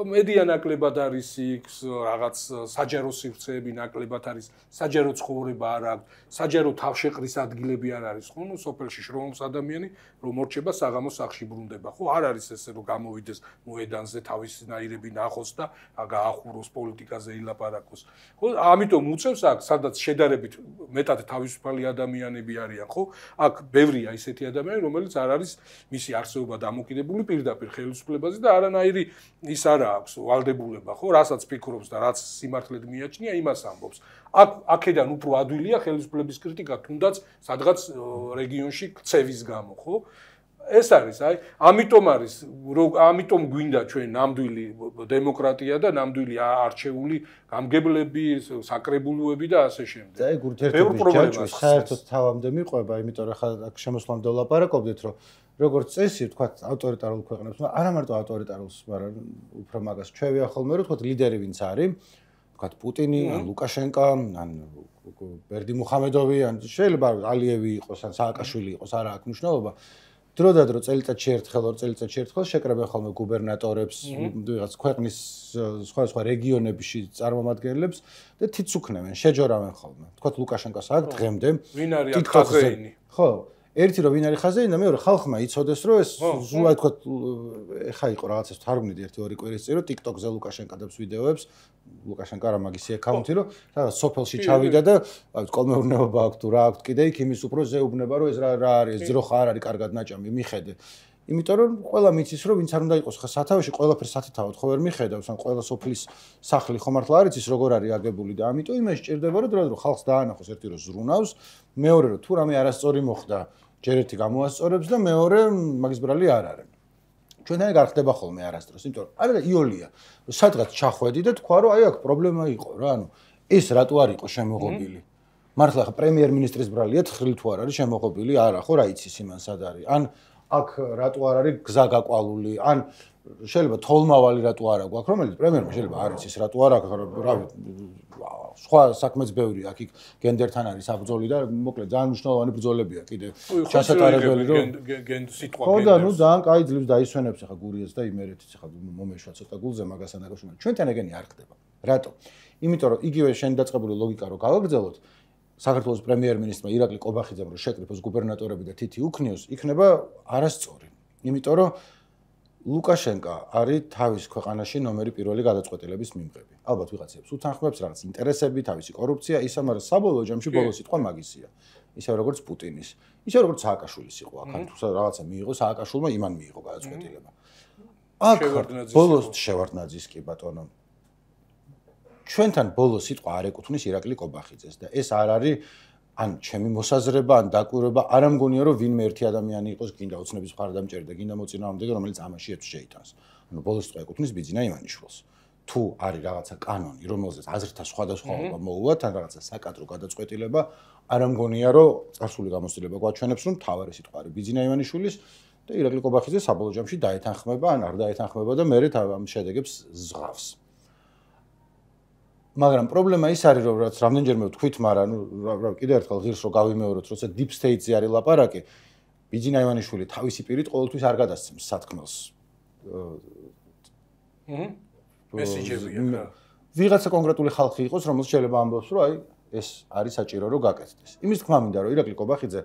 მედია ნაკლებად არის იქ, რაღაც საჯარო სივრცეები ნაკლებად არის, საჯარო ცხოვრება არ აქვს, საჯარო თავშეყრის ადგილები არ არის, ხო? ნუ სოფელში შრომობს ადამიანი, რომ მორჩება საღამოს სახლში ბრუნდება, ხო? არ არის ესე, რომ გამოვიდეს მოედანზე თავის ნაირები ნახოს და გაახუროს პოლიტიკაზე ილაპარაკოს. ხო? ამიტომ უწევს აქ, სადაც შედარებით მეტად თავისუფალი ადამიანები არიან, ხო? აქ ბევრია ისეთი ადამიანები, რომელიც არ არის მისი არსებობა დამოკიდებული პირდაპირ ხელისუფლებაზე და არანაირი ის არა აქვს ვალდებულება, ხო? რასაც ფიქრობს და რაც სიმართლედ მიაჩნია, იმას ამბობს. აქედან უფრო ადვილია ხელისუფლების კრიტიკა, თუნდაც სადღაც რეგიონში ქცევის გამო, ხო? ეს არის, აი, ამიტომ გვინდა ჩვენ ნამდვილი დემოკრატია და ნამდვილი არჩეული გამგებლები, საკრებულოები და ასე შემდეგ. აი, გურთერთობის ჯაჭვი საერთოდ თავამდე მიყვება, იმიტომ რომ ხა აქ შემოსვლამდე ვლაპარაკობდით, რომ როგორც წესი, თქვა ავტორიტარულ ქვეყნებს, არა მარტო ავტორიტარულს, მაგრამ უფრო მაგას ჩვევია ხოლმე, რომ თქვა ლიდერი ვინც არის, თქვა პუტინი, ან ლუკაშენკა, ან ბერდიმუხამედოვი, ან შეიძლება ალიევი იყოს, ან სააკაშვილი იყოს, არა აქვს მნიშვნელობა. დრო და დრო წელიწადში ერთხელ, 2 წელიწადში ერთხელ შეკრებენ ხოლმე გუბერნატორებს, ვიღაც ქვეყნის სხვა რეგიონებში წარმომადგენლებს და თიც უქნევენ, შეჯორავენ ხოლმე. თქვა ლუკაშენკას აქ დღემდე ვინ არის აქ ხაზეინი? ხო, ერთი რომ ვინ არის ხაზეინი და მეორე ხალხმა იცოდეს, რომ ეს ზუსტად თქვა ეხა იყო რაღაცას თარგმნიდი 1-2 კვირის წინ, რომ TikTok-ზე ლუკაშენკა დებს ვიდეოებს, ლუკაშენკა რა მაგისი აკაუნთი, რომ რაღაც სოფელში ჩავიდა და კოლმეურნეობა აქვს თუ რა აქვს კიდე იქ იმის უფრო ზეუბნება, რომ ეს რა არის, ძროხა არ არის კარგად ნაჭამი, მიხედე. იმიტომ რომ ყველა მიცის, რომ ვინც არ უნდა იყოს ხა სათავეში ყველაფერს სათითაოდ ხო ვერ მიხედავს, ან ყველა სოფლის სახლი ხომ მართლა არ იცის როგორ არის აგებული და ამიტომ იმაში ჭირდება, რომ დრო ხალხს დაანახოს, ერთი რომ ზრუნავს, მეორე რომ თუ რამე არასწორი მოხდა, ჯერ ერთი გამოასწორებს და მეორე მაგის ბრალი არ არის. ჩვენთან არ ხდება ხოლმე არასდროს, იმიტომ რომ არა იოლია, რომ სადღაც ჩახვედი და თქვა რომ აი აქ პრობლემა იყო რა, ანუ ეს რატო არ იყო შემოღობილი? მართლა ხა პრემიერ-მინისტრის ბრალია თხრილი თუ არ არის შემოღობილი? არა, ხო რა იცის იმან სად არის? ან აქ რატო არ არის გზა გაყვალული? ან შეიძლება თოლმავალი რატო არ აქვს? აქ რომელიც პრემიერმა შეიძლება არ იცის რატო არ აქვს, რავი, სხვა საქმეც ბევრი აქ იქ გენდერთან არის საბრძოლი და მოკლედ ძალიან მნიშვნელოვანი ბრძოლებია კიდე ჩასატარებელი რომ სიტყვა გენდერს. ხო და ნუ ძალიან კაი ძლივს დაისვენებს ახლა გურიას და იმერეთიც ახლა მომეშვა ცოტა გულზე მაგასთან დაკავშირებით. ჩვენთან ეგენი არ ხდება. რატო? იმიტომ რომ იგივე შენ დაწყებული ლოგიკა რო გავაგრძელოთ, საქართველოს პრემიერ-მინისტრმა ირაკლი ყობახიძემ რო შეკრიფოს გუბერნატორები და თითი უქნიოს, იქნება არასწორი. იმიტომ რომ ლუკაშენკო არის თავის ქვეყანაში ნომერი პირველი გადაწყვეტილების მიმღები. ალბათ ვიღაცებს უთანხმებს რაღაც ინტერესები, თავისი კორუფცია, ისა, მაგრამ საბოლოო ჯამში ბოლო სიტყვა მაგისია. ისე როგორც პუტინის, ისე როგორც სააკაშვილის იყო, აქ თუ რაღაცა მიიღო სააკაშვილმა, იმან მიიღო გადაწყვეტილება. აქ ბოლოს შევარდნაძის კი ბატონო. ჩვენთან ბოლო სიტყვა არ ეკუთვნის ირაკლი კობახიძეს და ეს არ არის ან ჩემი მოსაზრება, ან დაკვირვება, არ ამგონია რომ ვინმე ერთი ადამიანი იყოს, გინდა ოცნების მხარდამჭერი და გინდა მოწინააღმდეგე, რომელიც ამაში ეთს შეიტანს. ანუ ბოლო სიტყვა ეკუთვნის ბიძინა ივანიშვილს. თუ არის რაღაცა კანონი, რომელზეც აზრთა სხვადასხვაობა მოუვათ, ან რაღაცა საკადრო გადაწყვეტილება, არ ამგონია რომ წარსული გამოცდილება გვაჩვენებს, რომ თავარი სიტყვა არის ბიძინა ივანიშვილის და ირაკლი კობახიძე საბოლოო ჯამში დაეთანხმება, ან არ დაეთანხმება და მე ამ შედეგებს ზღავს. მაგრამ პრობლემა ის არის, რომ რაც რამდენჯერმე ვთქვით, მაგრამ ნუ კიდევ ერთხელ ღირს რომ გავიმეოროთ, როცა deep state-ზე არის ლაპარაკი, ბიძინა ივანიშვილი თავისი პირით ყოველთვის არ გადასცემს სათქმელს. მესიჯებია. ვიღაცა კონკრეტული ხალხი იყოს, რომელიც შეიძლება ამბობს, რომ აი ეს არის საჭირო რომ გაკეთდეს. იმის თქმა მინდა, რომ ირაკლი კობახიძე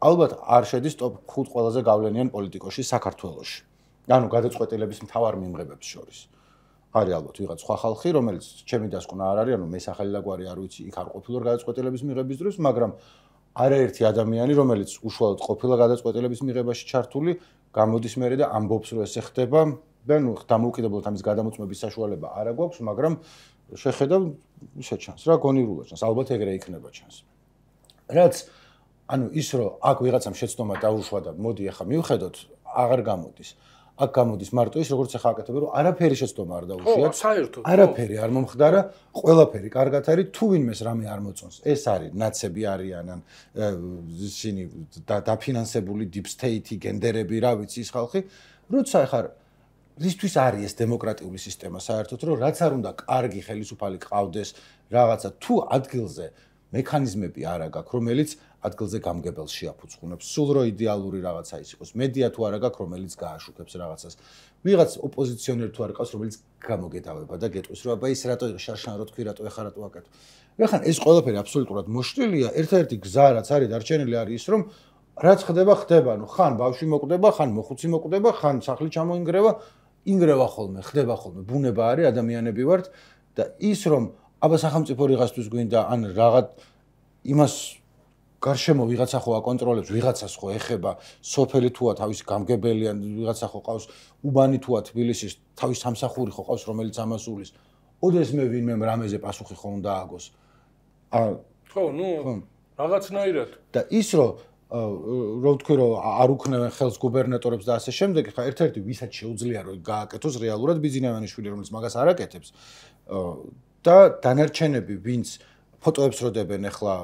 ალბათ არ შედის top 5 ყველაზე გავლენიან პოლიტიკოსში საქართველოში. ანუ გადაწყვეტილების მთავარ მიმღებებს შორის. არის ალბათ ვიღაც სხვა ხალხი, რომელიც ჩემი დასკვნა არ არის, ანუ მე სახელი დაგვარი არ ვიცი, იქ არ ყოფილვარ გადაწყვეტილების მიღების დროს, მაგრამ არაერთი ადამიანი, რომელიც უშუალოდ ყოფილა გადაწყვეტილების მიღებაში ჩართული, გამოდის მერე და ამბობს, რომ ესე ხდება და ნუ დამოუკიდებლად ამის გადამოწმების საშუალება არ აქვს, მაგრამ შეხედავ ისე ჩანს რა, გონივრულად ჩანს, ალბათ ეგრე იქნება ჩანს. რაც ანუ ის რომ აქ ვიღაცამ შეცდომა დაუშვა და მოდი ახლა მივხედოთ, აღარ გამოდის. აქ გამოდის მარტო ის, როგორც ახლა აკეთებ, რომ არაფერი შეცდომა არ დაუშვიათ. საერთოდ. არაფერი არ მომხდარა, ყველაფერი კარგად არის, თუ ვინმეს რამე არ მოწონს. ეს არის ნაცები არიან, ან ისინი დაფინანსებული deep state-ი, გენდერები, რა ვიცი ის ხალხი, როცა ახლა რისთვის არის ეს დემოკრატიული სისტემა საერთოდ, რომ რაც არ უნდა კარგი ხელისუფალი ყავდეს, რაღაცა თუ ადგილზე მექანიზმები არა გაქვს, რომელიც ადგილზე გამგებელს შეაფუძღუნებს. სულ რო იდეალური რაღაცა ის იყოს, მედია თუ არა გაქვს, რომელიც გააშუქებს რაღაცას. ვიღაც ოპოზიციონერი თუ არ ყავს, რომელიც გამოგედავება და გეტყვის, რომ აბა ის რატო შარშან რო თქვი, რატო ეხა რატო აკეთო. ეხლა ეს ყველაფერი აბსოლუტურად მოშლილია. ერთ-ერთი გზა რაც არის დარჩენილი არის ის, რომ რაც ხდება, ხდება. ნუ ხან ბავშვი მოკვდება, ხან მოხუცი მოკვდება, ხან სახლი ჩამოინგრევა, ინგრევა ხოლმე, ხდება ხოლმე. ბუნება არის, ადამიანები ვართ და ის რომ აბა სახელმწიფო რიღასთვის გვინდა ან რაღაც იმას გარშემო ვიღაცა ხო აკონტროლებს, ვიღაცას ხო ეხება, სოფელი თუა თავის გამგებელი ან ვიღაცა ხო ყავს, უბანი თუა თბილისის თავის სამსახური ხო ყავს, რომელიც ამას უვლის. ოდეს მე ვინმე რამეზე პასუხი ხო უნდა აგოს. ხო, ნუ რაღაცნაირად. და ის რომ ვთქვი რომ არ უქნევენ ხელს გუბერნატორებს და ასე შემდეგ, ხა ერთ-ერთი ვისაც შეუძლია რომ გააკეთოს რეალურად ბიძინა ივანიშვილი, რომელიც მაგას არ აკეთებს. და დანარჩენები, ვინც ფოტოებს როდებენ ახლა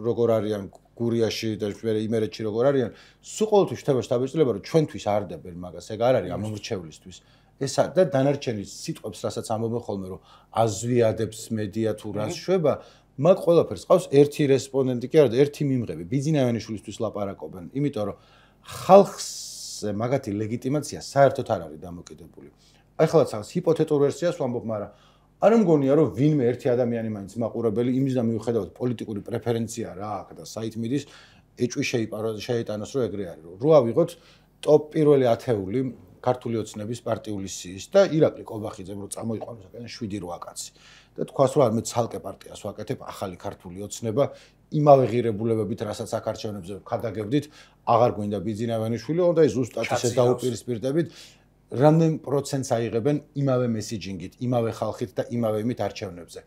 როგორ არიან გურიაში და იმერეთში როგორ არიან, სულ ყოველთვის შთებაში დაბეჭდილება რომ ჩვენთვის არ დებენ მაგას, ეგ არ არის ამ მომრჩევლისთვის. ეს და დანარჩენი სიტყვებს, რასაც ამბობენ ხოლმე რომ აზვიადებს მედია თუ რას შვება, მაგ ყველაფერს ყავს ერთი რესპონდენტი კი არა და ერთი მიმღები. ბიძინა ივანიშვილისთვის ლაპარაკობენ, იმიტომ რომ ხალხზე მაგათი ლეგიტიმაცია საერთოდ არ არის დამოკიდებული. ახლა რაღაც ჰიპოთეტურ ვერსიას ვამბობ, მაგრამ არ მგონია რომ ვინმე ერთი ადამიანი მაინც მაყურებელი იმის და მიუხედავად პოლიტიკური პრეფერენცია რა აქვს და საით მიდის ეჭვი შეიტანოს რომ ეგრე არის რომ რო ავიღოთ ტოპ პირველი 10-ული ქართული ოცნების პარტიული სიის და ირაკლი კობახიძემ რო წამოიყვანოს აკენ 7-8 კაცი და თქვას რომ მე ცალკე პარტიას ვაკეთებ ახალი ქართული ოცნება იმავე ღირებულებებით რასაც აქ არჩევნებზე ხადაგებდით აღარ გვინდა ბიძინა ივანიშვილი და ზუსტად ისე დაუპირისპირდებით რამდენ პროცენტს აიღებენ იმავე მესიჯინგით, იმავე ხალხით და იმავე იმით არჩევნებზე.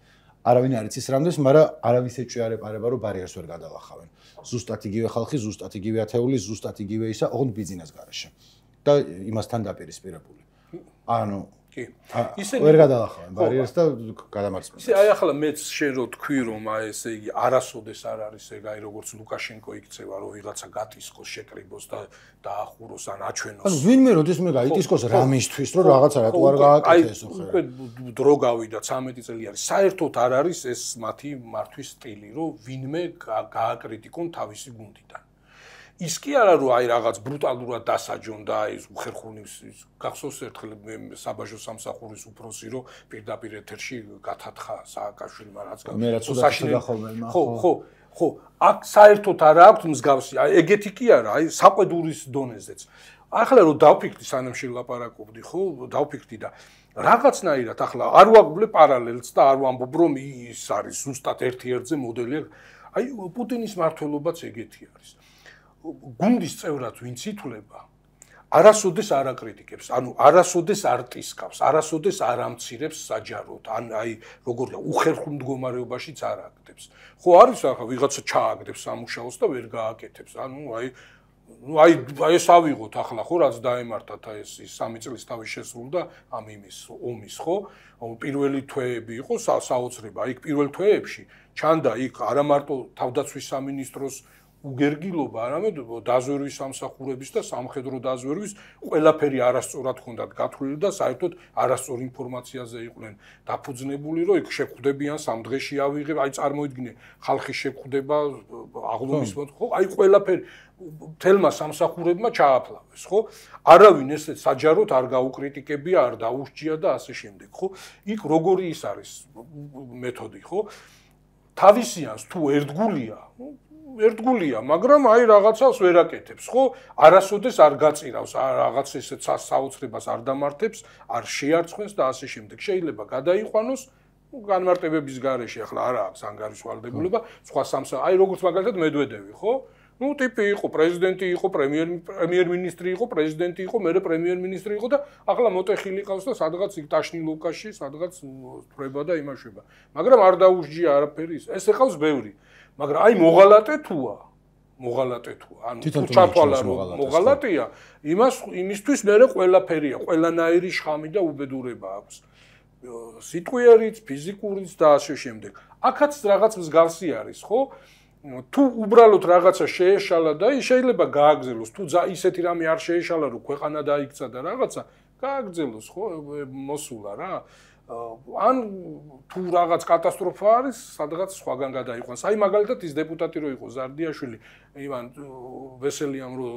არავინ არ იცის რამდენს, მაგრამ არავის ეჭვი არ ეპარება, რომ ბარიერს ვერ გადალახავენ. ზუსტად იგივე ხალხი, ზუსტად იგივე ათეული, ზუსტად იგივე ისა, ოღონდ ბიძინას გარეშე. და იმასთან დაპირისპირებული. ანუ კი. ისე ვერ გადალახავენ ბარიერს და გადამარცხდნენ. ისე აი ახლა მეც შენ რო თქვი რომ აი ესე იგი არასოდეს არ არის ეგ აი როგორც ლუკაშენკო იქცევა რომ ვიღაცა გატისკოს შეკრიბოს და დაახუროს ან აჩვენოს. ანუ ვინმე როდესმე გაიტისკოს რამისთვის რომ რაღაცა რატო არ გააკეთეს ხო? უკვე დრო გავიდა 13 წელი არის. საერთოდ არ არის ეს მათი მართვის სტილი რომ ვინმე გააკრიტიკონ თავისი გუნდიდან. ის კი არა რომ აი რაღაც ბრუტალურად დასაჯონ და აი უხერხულის გახსოვს ერთხელ მე საბაჟო სამსახურის უფროსი რომ პირდაპირ ეთერში გათათხა სააკაშვილმა რაც მე რაც უდახშობდა ხოლმე ხო ხო, აქ საერთოდ არ აქვს მსგავსი, აი ეგეთი კი არა, აი საყვედურის დონეზეც. ახლა რომ დავფიქრდი სანამ შელაპარაკობდი, ხო, დავფიქრდი და რაღაცნაირად ახლა არ ვაგვლე პარალელს და არ ვამბობ რომ ის არის ზუსტად ერთ-ერთზე მოდელი. აი პუტინის მმართველობაც ეგეთი არის. გუნდის წევრად ვინც ითვლება, არასოდეს არ აკრიტიკებს, ანუ არასოდეს არ ტისკავს, არასოდეს არ ამცირებს საჯაროდ, აი როგორია, უხერხულ მდგომარეობაშიც არ აკეთებს. ხო არის ახლა ვიღაცა ჩააგდებს სამუშაოს და ვერ გააკეთებს. ანუ აი ეს ავიღოთ ახლა ხო რაც დაემართათ ეს 3 წლის თავი შესრულდა ამ იმის ომის ხო? პირველი თვეები იყო საოცრება. იქ პირველ თვეებში ჩანდა იქ არა მარტო თავდაცვის სამინისტროს უგერგილობა, არამედ დაზვერვის სამსახურების და სამხედრო დაზვერვის ყველაფერი არასწორად ჰქონდათ გათვლილი და საერთოდ არასწორ ინფორმაციაზე იყვნენ დაფუძნებული, რომ იქ შეხვდებიან სამ დღეში ავიღებ, აი წარმოიდგინე ხალხი შეხვდება აღლუმის მოთ, ხო? აი ყველაფერი თელმა სამსახურებმა ჩააფლავეს, ხო? არავინ ესე საჯაროდ არ გაუკრიტიკებია, არ დაუსჯია და ასე შემდეგ, ხო? იქ როგორი ის არის მეთოდი, ხო? თავისიანს თუ ერთგულია, მაგრამ აი რაღაცას ვერ აკეთებს, ხო? არასოდეს არ გაწირავს, რაღაც ესე საოცრებას არ დამართებს, არ შეარცხეს და ასე შემდეგ. შეიძლება გადაიყვანოს განმარტებების გარეშე, ახლა არა აქვს ანგარიშვალდებულება, სხვა აი როგორც მაგალითად მედვედევი, ხო? ну ტიპი იყო, პრეზიდენტი იყო, პრემიერ-მინისტრი იყო, პრეზიდენტი იყო, მერე პრემიერ-მინისტრი იყო და ახლა მოტეხილი ყავს და სადღაც იქ ტაშნილოვკაში, სადღაც თვრება და იმაშვება. მაგრამ არ დაუსჯია არაფერი ის. ეს ეხავს ბევრი. მაგრამ აი მოღალატე თუა, ანუ თუ ჩათვალა რომ მოღალატეა, იმისთვის მერე ყველაფერია, ყველანაირი შხამი და უბედურება აქვს. სიტყვიერიც, ფიზიკურიც და ასე შემდეგ. აქაც რაღაც მსგავსი არის, ხო? თუ უბრალოდ რაღაცა შეეშალა და შეიძლება გააგზელოს, თუ ისეთი რამე არ შეეშალა, რომ ქვეყანა დაიქცა და რაღაცა გააგზელოს, ხო, მოსულა რა. ან თუ რაღაც კატასტროფა არის, სადღაც სხვაგან გადაიყვანს. აი მაგალითად ის დეპუტატი რო იყო ზარდიაშვილი, ივან ვესელიამ რო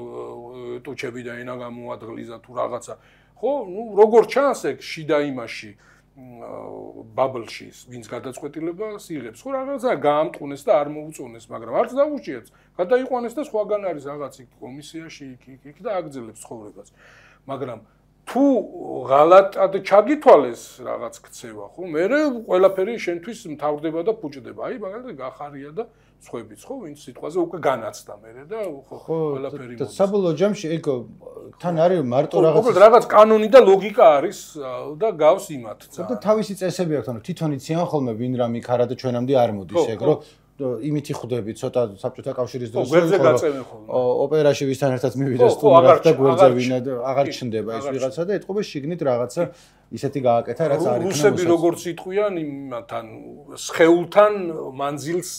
ტუჩები და ენა გამოადღლიზა თუ რაღაცა. ხო, ну როგორ ჩანს ეგ შიდა იმაში ბაბლში ვინც გადაწყვეტილებას იღებს, ხო რაღაცა გაამტყუნეს და არ მოუწონეს, მაგრამ არც დაუსჯიათ, გადაიყვანეს და სხვაგან არის რაღაც იქ კომისიაში იქ და აგზელებს ცხოვრებას. მაგრამ თუ ღალატად ჩაგითვალეს რაღაც ქცევა, ხო, მერე ყველაფერი შენთვის მთავრდება და ფუჭდება. აი მაგალითად გახარია და სხვებიც, ხო, ვინც სიტყვაზე უკვე განაცდა მერე და ყველაფერი და საბოლოო ჯამში ეგ თან არის მარტო რაღაც კანონი და ლოგიკა არის და გავს იმათ. და თავისი წესები აქვს, ანუ თვითონ იციან ხოლმე ვინ რამ იქ არა და ჩვენამდე არ მოდის ეგ, რომ იმითი ხვდები ცოტა საბჭოთა კავშირის დროს ოპერაში ვისთან ერთად მივიდეს თუ და გვერდზე ვინა აღარ ჩნდება ეს ვიღაცა და ეთყობა შიგნით რაღაცა ისეთი გააკეთა რაც არ იქნება რუსები როგორც იტყვიან იმთან სხეულთან მანძილს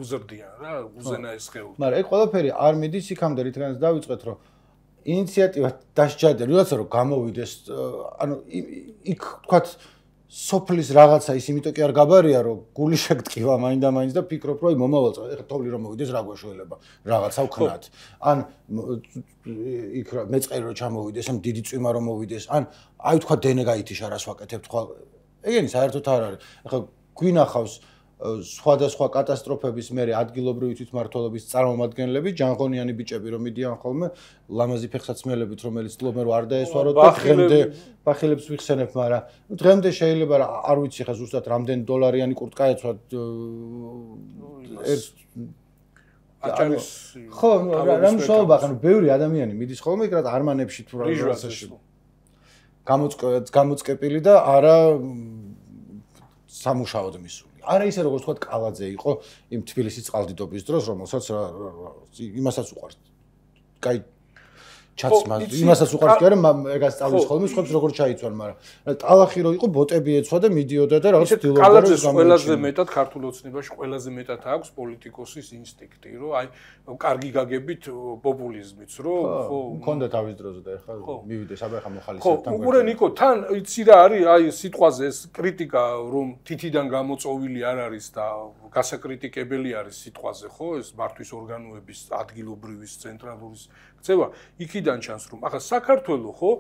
უზრდიან რა უზენაეს სხეულს მაგრამ ეგ ყველაფერი არ მიდის იქამდე რითგანაც დავიწყეთ რომ ინიციატივა დასჯადა ვიღაცა რომ გამოვიდეს ანუ იქ თქვათ სოფლის რაღაცა ის იმიტომ კი არ გაბარია რომ გული შეგტკივა მაინდა-მაინც და ფიქრობ რომ მომავალ წელს ეხლა თოვლი რომ მოვიდეს რა გვეშველება რაღაცა ვქნათ ან იქ მეწყერი რომ ჩამოვიდეს ან დიდი წვიმა რომ მოვიდეს ან აი თქვა დენე გაითიშა რას ვაკეთებთ ხო ეგენი საერთოდ არ არის ეხლა გვინახავს სხვადასხვა კატასტროფების მერე ადგილობრივი თვითმმართველობის წარმომადგენლები ჯანღონიანი ბიჭები რომ მიდიან ხოლმე ლამაზი ფეხსაცმელებით რომელიც ლომერო არ დაესვაროთ და დღემდე ბახილებს ვიხსენებ მაგრამ დღემდე შეიძლება არ ვიცი ხა ზუსტად რამდენი დოლარიანი კურტკა ეცვათ აჭარის ხო რა მშოვება ხან ბევრი ადამიანი მიდის ხოლმე იქ რა არმანებში თუ რაღაცაში გამოწკეპილი და არა სამუშაოდ მისული არა ისე როგორც თქვა კალაძე იყო იმ თბილისის წყალდიდობის დროს რომელსაც იმასაც უყარს კაი ჩაცმა იმასაც უყარს კი არა ეგას სწავლის ხოლმე სხვებს როგორ ჩაიცვან მაგრამ ტალახი რო იყო ბოტები ეცვა და მიდიოდა და რაღაც დილობდა კალაძეს ყველაზე მეტად ქართულ ოცნებაში ყველაზე მეტად აქვს პოლიტიკოსის ინსტინქტი რომ აი კარგი გაგებით პოპულიზმიც რომ ხო მქონდა თავის დროზე და ეხლა მივიდეს აბა ეხლა მოხალისეებთან ხო უყურე ნიკო თან იცი რა არის აი სიტყვაზე ეს კრიტიკა რომ თითიდან გამოწოვილი არ არის და გასაკრიტიკებელი არის სიტყვაზე ხო ეს მართვის ორგანოების ადგილობრივის ცენტრალურის ქცევა იქიდან ჩანს რომ ახლა საქართველოს ხო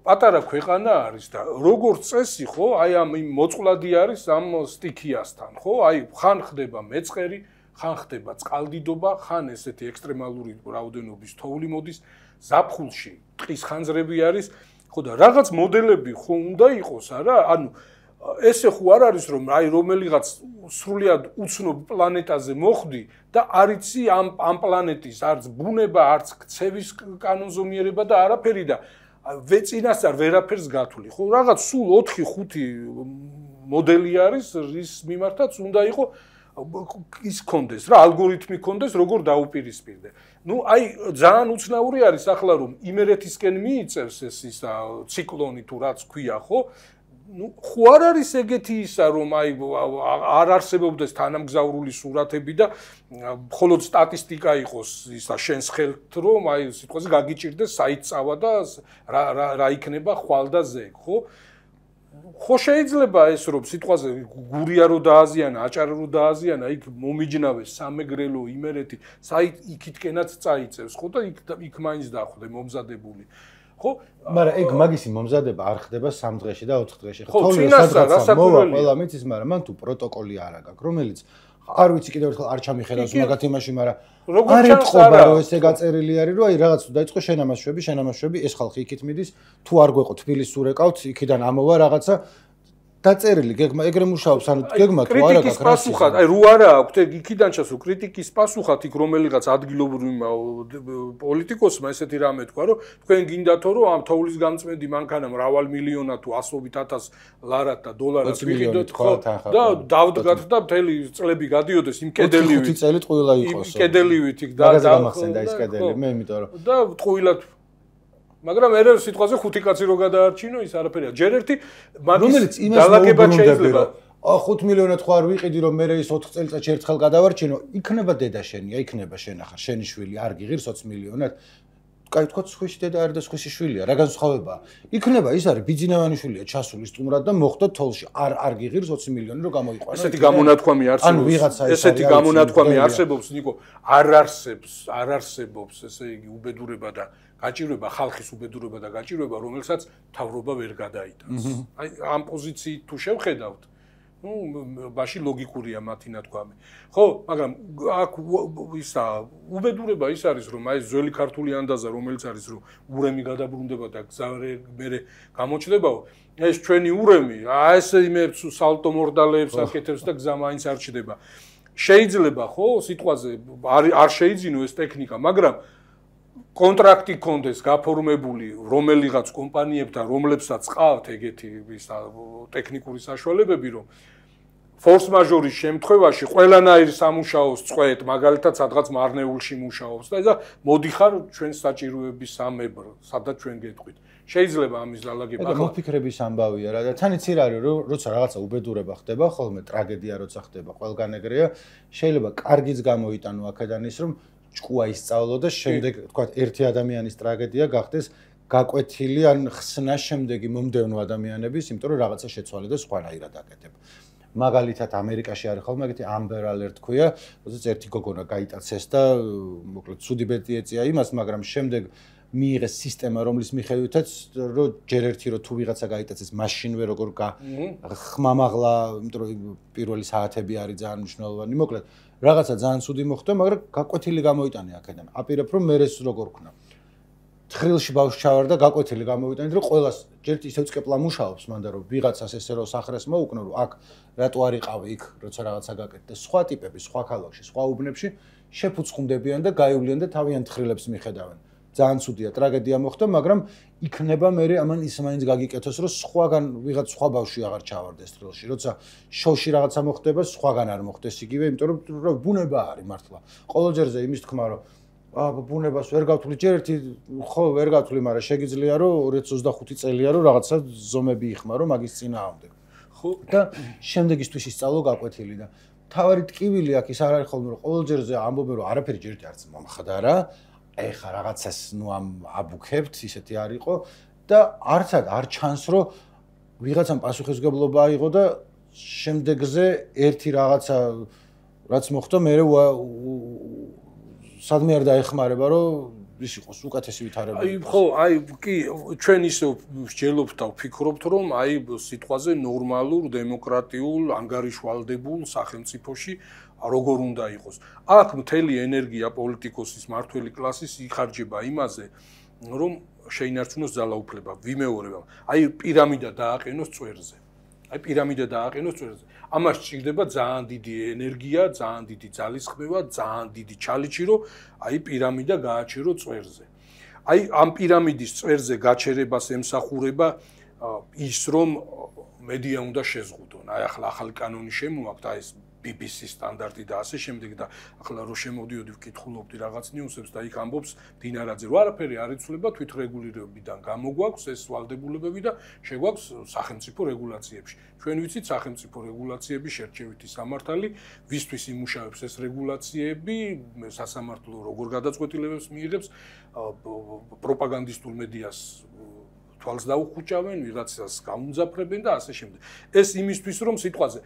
პატარა ქვეყანა არის და როგორც წესი ხო აი ამ მოწყვლადი არის ამ სტიქიასთან ხო აი ხან ხდება მეწყერი ხან ხდება წყალდიდობა, ხან ესეთი ექსტრემალური რაოდენობის თოვლი მოდის, ზაფხულში ტყის ხანძრები არის, ხო და რაღაც მოდელები ხო უნდა იყოს, არა? ანუ ესე ხო არ არის რომ აი რომელიღაც სრულიად უცნობ პლანეტაზე მოხვდი და არ იცი ამ პლანეტის არც ბუნება, არც ქცევის კანონზომიერება და არაფერი და ვეწინასწარ ვერაფერს გათვლი. ხო, რაღაც სულ 4-5 მოდელი არის, რის მიმართაც უნდა იყოს ის კონდეს რა, ალგორითმი კონდეს, როგორ დაუპირისპირდე. ნუ აი ძალიან უცნაური არის ახლა რომ იმერეთისკენ მიიწევს ეს ისა ციკლონი თუ რაც ქვია, ხო? ნუ ხო არ არის ეგეთი ისა რომ აი არ არსებობდეს თანამგზავრული სურათები და მხოლოდ სტატისტიკა იყოს ისა შენს ხელთ რომ აი სიტყვაზე გაგიჭირდეს საით წავა და რა იქნება ხვალ და ზეგ, ხო? ხო შეიძლება ეს რომ სიტყვაზე გურია რო დააზიანა, აჭარა რო დააზიანა, იქ მომიჯნავეს სამეგრელო იმერეთი, საით იქითკენაც წაიწევს, ხო და იქ მაინც დახვდე მომზადებული. ხო? მაგრამ ეგ მაგისი მომზადება არ ხდება 3 დღეში და 4 დღეში. ხო, წინასწარ მოვა ყველა მიცის, მაგრამ მან თუ პროტოკოლი არ აქვს, რომელიც არ ვიცი კიდევ ერთხელ არ ჩამიხედავს მაგათ იმაში, მაგრამ როგორ ჩანს არა რომ ესე გაწერილი არის, რომ აი რაღაც თუ დაიწყო შენამასშვები, ეს ხალხი იქით მიდის, თუ არ გვეყო თბილისს ურეკავთ, იქიდან ამოვა რაღაცა დაწერილი გეგმა, ეგრე მუშაობს, ანუ გეგმა თუ არა გაქვს პასუხად, აი რო არა აქვს ეგ იქიდან ჩას რომ კრიტიკის პასუხად იქ რომელიღაც ადგილობრივმა პოლიტიკოსმა ესეთი რამე თქვა, რომ თქვენ გინდათო რომ ამ თოვლის გამწმენდი მანქანა მრავალ მილიონა თუ 100.000 ლარად და დოლარად ვიყიდოთ, ხო და დავდგათ და მთელი წლები გადიოდეს იმ კედელივით. 5 წელი ტყუილა იყოს. კედელივით იქ და გამახსენდა ის კედელი, მე იმიტომ რომ და ტყუილად მაგრამ ერე სიტყვაზე 5 კაცი რო გადაარჩინო ის არაფერია. ჯერ ერთი მაგის დალაგება შეიძლება. 5 მილიონად ხო არ ვიყიდი რომ მე ის 4 წელიწადში ერთხელ გადავარჩინო, იქნება დედა შენია, იქნება შენ ახლა შენი შვილი, არ გიღირს 20 მილიონად. კაი თქვა სხვისი დედა არ და სხვისი შვილია, რა განსხვავებაა? იქნება ის არის ბიძინავანი შვილია, ჩასული სტუმრად და მოხდა თოლში. არ გიღირს 20 მილიონი რომ გამოიყვანო. ესეთი გამონათქვამი არსებობს. ესეთი გამონათქვამი არსებობს, ნიკო, არ არსებობს ესე იგი უბედურება და გაჭირვება, ხალხის უბედურება და გაჭირვება, რომელსაც თავრობა ვერ გადაიტანს. აი ამ პოზიციით თუ შევხედავთ, ნუ ბაში ლოგიკურია მათი ნათქვამი. ხო, მაგრამ აქ ისა უბედურება ის არის, რომ აი ძველი ქართული ანდაზა, რომელიც არის, რომ ურემი გადაბრუნდება და გზარე მერე გამოჩნდებაო, ეს ჩვენი ურემი, აი ეს იმებს სალტო მორდალეებს აკეთებს და გზა მაინც არ ჩდება. შეიძლება ხო, სიტყვაზე არ შეიძინო ეს ტექნიკა, მაგრამ კონტრაქტი კონდეს გაფორმებული რომელიღაც კომპანიებთან, რომლებსაც ყავთ ეგეთი ტექნიკური საშუალებები, რომ ფორს მაჟორის შემთხვევაში ყველანაირ სამუშაოს წყვეთ, მაგალითად სადღაც მარნეულში მუშაობს და მოდიხარ ჩვენს საჭიროების სამებრ, სადაც ჩვენ გეტყვით. შეიძლება ამის დალაგება ახლა მოფიქრების ამბავია რა და თან იცი რა არის, როცა რაღაცა უბედურება ხდება, ხოლმე ტრაგედია როცა ხდება, ყველგან ეგრეა, შეიძლება კარგიც გამოიტანო აქედან ის რომ ჭკუა ისწავლო და შემდეგ თქვა ერთი ადამიანის ტრაგედია გახდეს გაკვეთილი ან ხსნა შემდეგი მომდევნო ადამიანების, იმიტომ რომ რაღაცა შეცვალე და სხვანაირად აკეთებ. მაგალითად ამერიკაში არის ხოლმე ეგეთი Amber Alert ქვია, როდესაც ერთი გოგონა გაიტაცეს და მოკლედ ცუდი ბედი ეწია იმას, მაგრამ შემდეგ მიიღეს სისტემა, რომლის მიხედვითაც რომ ჯერ ერთი რომ თუ ვიღაცა გაიტაცეს მაშინვე როგორ ხმამაღლა, იმიტომ რომ პირველი საათები არის ძალიან მნიშვნელოვანი, მოკლედ რაღაცა ძალიან ცუდი მოხდა, მაგრამ გაკვეთილი გამოიტანე აქედან. აპირებ რომ მე ეს როგორ ქნა. თხრილში ბავშვი ჩავარ და გაკვეთილი გამოვიტანეთ, რომ ყველას ჯერ ისევ წკეპლა მუშაობს, მანდა რომ ვიღაცას ესე რომ სახრეს მოუკნო, რომ აქ რატო არ იყავი იქ, როცა რაღაცა გაკეთდა. სხვა ტიპები, სხვა ქალაქში, სხვა უბნებში შეფუცხუნდებიან და გაივლიან და თავიანთ თხრილებს მიხედავენ. ძალიან ცუდია, ტრაგედია მოხდა, მაგრამ იქნება მე ამან ის მაინც გაგიკეთოს, რომ სხვაგან ვიღაც სხვა ბავშვი აღარ ჩავარდეს თხრილში. როცა შოუში რაღაცა მოხდება, სხვაგან არ მოხდეს იგივე, იმიტომ რომ ბუნება არის მართლა. ყოველჯერზე იმის თქმა, რომ ბუნებას ვერ გავთვლი, ჯერ ერთი ხო ვერ გავთვლი, მაგრამ შეგიძლია რომ 2025 წელია რომ რაღაცა ზომები იხმარო მაგის წინააღმდეგ. ხო და შემდეგისთვის ისწავლო გაკვეთილი და თავარი ტკივილი აქ ის არ არის ხოლმე რომ ყოველჯერზე ამბობენ რომ არაფერი ჯერ ერთი არც მომხდა რა. ეხა რაღაცას ნუ ამ აბუქებთ, ისეთი არ იყო და არცად არ ჩანს რომ ვიღაცამ პასუხისმგებლობა აიღო და შემდეგზე ერთი რაღაცა რაც მოხდა მე სადმე არ დაეხმარება რომ ის იყოს უკეთესი ვითარება. ხო, კი, ჩვენ ისე ვსჯელობთ და ვფიქრობთ, რომ სიტყვაზე ნორმალურ, დემოკრატიულ, ანგარიშვალდებულ სახელმწიფოში როგორ უნდა იყოს. აქ მთელი ენერგია პოლიტიკოსის, მართველი კლასის იხარჯება იმაზე, რომ შეინარჩუნოს ძალაუფლება, ვიმეორება. პირამიდა დააყენოს წვერზე. პირამიდა დააყენოს წვერზე. ამას სჭირდება ძალიან დიდი ენერგია, ძალიან დიდი ძალისხმევა, ძალიან დიდი ჩალიჩი, რომ პირამიდა გააჩერო წვერზე. ამ პირამიდის წვერზე გაჩერებას ემსახურება ის, რომ მედია უნდა შეზღუდონ. ახლა ახალი კანონი შემოაქვთ, ეს BBC სტანდარტი და ასე შემდეგ და ახლა რო შემოვდიოდი ვკითხულობდი რაღაც ნიუსებს და იქ ამბობს დინარაძე, რომ არაფერი არ იცვლება თვითრეგულირებიდან გამოგვაქვს ეს ვალდებულებები და შეგვაქვს სახელმწიფო რეგულაციებში. ჩვენ ვიცით სახელმწიფო რეგულაციების შერჩევითი სამართალი, ვისთვის იმუშავებს ეს რეგულაციები, სასამართლო როგორ გადაწყვეტილებებს მიიღებს, პროპაგანდისტულ მედიას თვალს დაუხუჭავენ, ვიღაცას გაუმძაფრებენ და ასე შემდეგ. ეს იმისთვის რომ სიტყვაზე,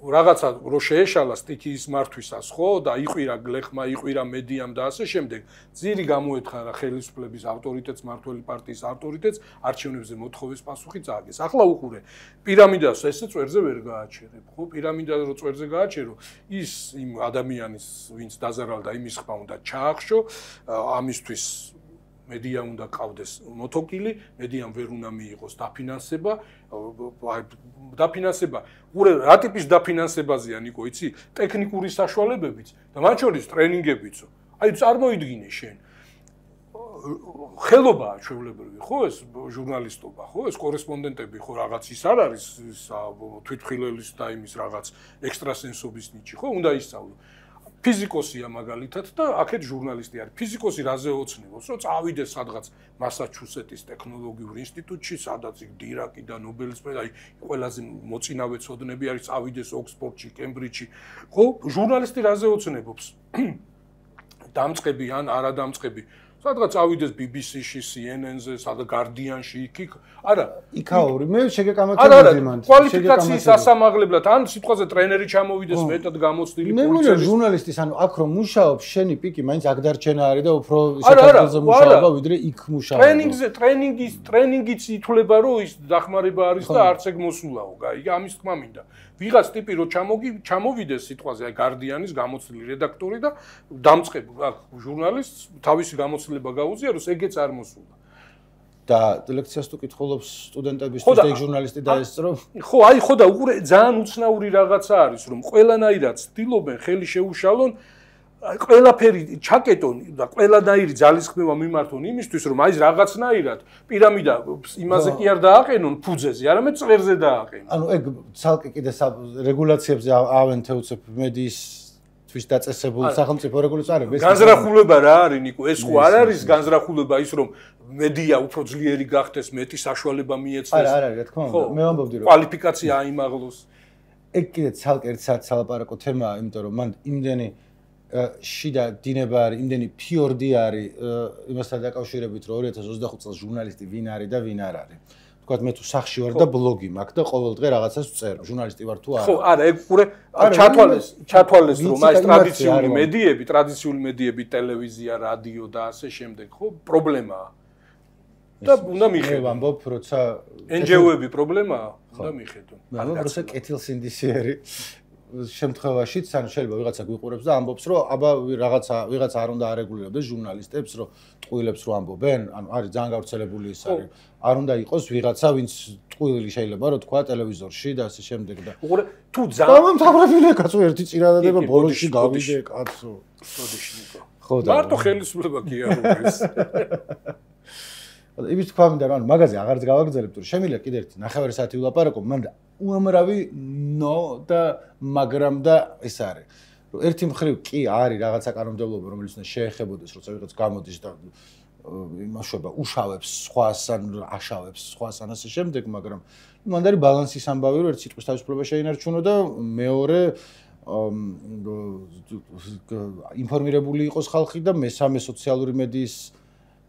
რაღაცა რო შეეშალა სტიქიის მართვისას, ხო, და იყვირა გლეხმა, იყვირა მედიამ და ასე შემდეგ, ძირი გამოეთხარა ხელისუფლების ავტორიტეტს, მართველი პარტიის ავტორიტეტს, არჩევნებზე მოთხოვეს პასუხი წააგეს. ახლა უყურე, პირამიდას ესე წვერზე ვერ გააჩერებ, ხო? პირამიდა რო წვერზე გააჩერო, ის იმ ადამიანის, ვინც დაზარალდა, იმის ხმა უნდა ჩაახშო, ამისთვის მედია უნდა ყავდეს მოთოკილი, მედიამ ვერ უნდა მიიღოს დაფინანსება, უყურე რა ტიპის დაფინანსებაზეა ნიკო, იცი? ტექნიკური საშუალებებით და მათ შორის ტრენინგებიცო. წარმოიდგინე შენ. ხელობაა ჩვეულებრივი, ხო, ეს ჟურნალისტობა, ხო, ეს კორესპონდენტები, ხო, რაღაც ის არ არის თვითმხილველის და იმის რაღაც ექსტრასენსობის ნიჭი, ხო, უნდა ისწავლო. ფიზიკოსია მაგალითად და აქეთ ჟურნალისტი არის. ფიზიკოსი რაზე ოცნებობს, რომ წავიდეს სადღაც მასაჩუსეტის ტექნოლოგიურ ინსტიტუტში, სადაც იქ დირაკი და ნობელის პრემია, ყველაზე მოწინავე ცოდნები არის, წავიდეს ოქსფორდში, კემბრიჯში. ხო, ჟურნალისტი რაზე ოცნებობს? დამწყები ან არადამწყები. სადღაც წავიდეს BBC-ში, CNN-ზე, სადღაც Guardian-ში, იქ. არა, იქაური, მე შეგეკამათებდი მანდ. კვალიფიკაციის ასამაღლებლად, ან სიტყვაზე ტრენერი ჩამოვიდეს მეტად გამოცდილი პოლიციის. მე მგონია ჟურნალისტის, ანუ აქ რომ მუშაობს, შენი პიკი მაინც აქ დარჩენა არის და უფრო საქართველოს მუშაობა, ვიდრე იქ მუშაობა. ტრენინგიც ითვლება, რომ ის დახმარება არის და არც ეგ მოსულაო, გაიგე, ამის თქმა მინდა. ვიღაც ტიპი რო ჩამოვიდეს სიტყვაზე, Guardian-ის გამოცდილი რედაქტორი და დამწყები, ჟურნალისტს თავისი გამოცდილება გაუზიაროს, ეგეც არ მოსულა. და ლექციას თუ კითხულობს სტუდენტებისთვის და ეგ ჟურნალისტი დაესწრო? ხო, ხო და უყურე ძალიან უცნაური რაღაცა არის, რომ ყველანაირად ცდილობენ ხელი შეუშალონ, ყველაფერი ჩაკეტონ და ყველანაირი ძალისხმევა მიმართონ იმისთვის, რომ ის რაღაცნაირად პირამიდა იმაზე კი არ დააყენონ ფუძეზე, არამედ წვერზე დააყენონ. ანუ ეგ ცალკე კიდე რეგულაციებზე ავენთეუცებ მედიის თვის დაწესებულ სახელმწიფო რეგულაციას არის. განზრახულება რა არის, ნიკო? ეს ხო არ არის განზრახულება ის, რომ მედია უფრო ძლიერი გახდეს, მეტი საშუალება მიეცეს. არა, რა თქმა უნდა. მე ვამბობდი, რომ კვალიფიკაცია აიმაღლოს. ეგ კიდე ცალკე ერთ საათს სალაპარაკო თემაა, იმიტომ რომ მან იმდენი შიდა დინება არის, იმდენი ფიორდი არის იმასთან დაკავშირებით, რომ 2025 წელს ჟურნალისტი ვინ არის და ვინ არ არის. თქვათ მე თუ სახში ვარ და ბლოგი მაქვს და ყოველ დღე რაღაცას ვწერ, ჟურნალისტი ვარ თუ არა. ხო, არა, ეგ ყურე ჩათვალეს რომ აი ტრადიციული მედიები, ტელევიზია, რადიო და ასე შემდეგ, ხო, პრობლემაა. და უნდა მიხედო. მე ვამბობ, როცა NGO-ები პრობლემაა, უნდა მიხედო. მე ვამბობ, როცა კეთილსინდისიერი შემთხვევაშიც ან შეიძლება ვიღაცა გვიყურებს და ამბობს, რომ აბა ვიღაცა არ უნდა არეგულირებდეს ჟურნალისტებს, რომ ტყუილებს რო ამბობენ, ანუ არის ძალიან გავრცელებული ის არის. არ უნდა იყოს ვიღაცა, ვინც ტყუილი შეიძლება რომ თქვა ტელევიზორში და ასე შემდეგ და. უყურე, თუ ძალიან დამამთავრებელია კაცო ერთი წინადადება ბოლოში გავიდე კაცო. სოდიში ნიკო. ხო და მარტო ხელისუფლება კი არ არის. იმის თქვა მინდა რომ მაგაზე აღარც გავაგრძელებთ, რომ შემიძლია კიდე ერთი 9 საათი ვილაპარაკო, მანდა უამრავი ნო და მაგრამ და ეს არის. რომ ერთი მხრივ კი არის რაღაცა კანონმდებლობა, რომელიც უნდა შეეხებოდეს, როცა ვიღაც გამოდის და იმაშობა უშავებს სხვას ან აშავებს სხვას ან ასე შემდეგ, მაგრამ მანდა არის ბალანსის ამბავი, რომ ერთ სიტყვის თავისუფლება შეინარჩუნო და მეორე ინფორმირებული იყოს ხალხი და მესამე სოციალური მედიის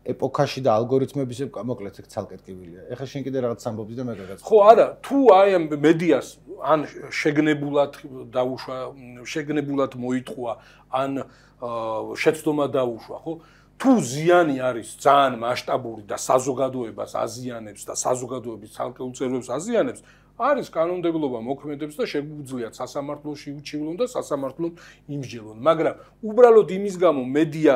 ეპოქაში და ალგორითმების მოკლედ ეგ ცალკე ტკივილია. ეხლა შენ კიდე რაღაც ამბობდი და მე გაგაცნობ. ხო, არა, თუ აი ამ მედიას ან შეგნებულად დაუშვა, შეგნებულად მოიტყვა, ან შეცდომა დაუშვა, ხო? თუ ზიანი არის ძალიან მასშტაბური და საზოგადოებას აზიანებს და საზოგადოების ცალკეულ წევრებს აზიანებს, არის კანონმდებლობა მოქმედებს და შეგვიძლიათ სასამართლოში უჩივლონ და სასამართლომ იმსჯელონ. მაგრამ უბრალოდ იმის გამო მედია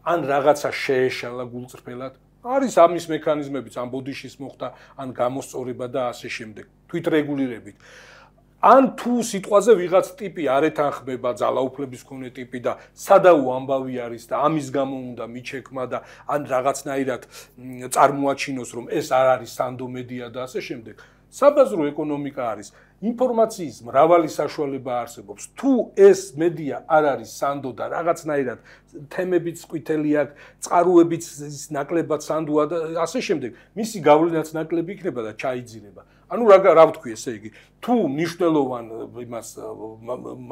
ან რაღაცა შეეშალა გულწრფელად, არის ამის მექანიზმებიც, ან ბოდიშის მოხდა, ან გამოსწორება და ასე შემდეგ, თვითრეგულირებით. ან თუ სიტყვაზე ვიღაც ტიპი არ ეთანხმება ძალაუფლების მქონე ტიპი და სადაო ამბავი არის და ამის გამო უნდა მიჩექმა და ან რაღაცნაირად წარმოაჩინოს რომ ეს არ არის სანდო მედია და ასე შემდეგ. საბაზრო ეკონომიკა არის. ინფორმაციის მრავალი საშუალება არსებობს. თუ ეს მედია არ არის სანდო და რაღაცნაირად თემებიც ყვითელი აქვს, წყაროებიც ნაკლებად სანდოა და ასე შემდეგ, მისი გავლენაც ნაკლები იქნება და ჩაიძირება. ანუ რა ვთქვი ესე იგი, თუ მნიშვნელოვან იმას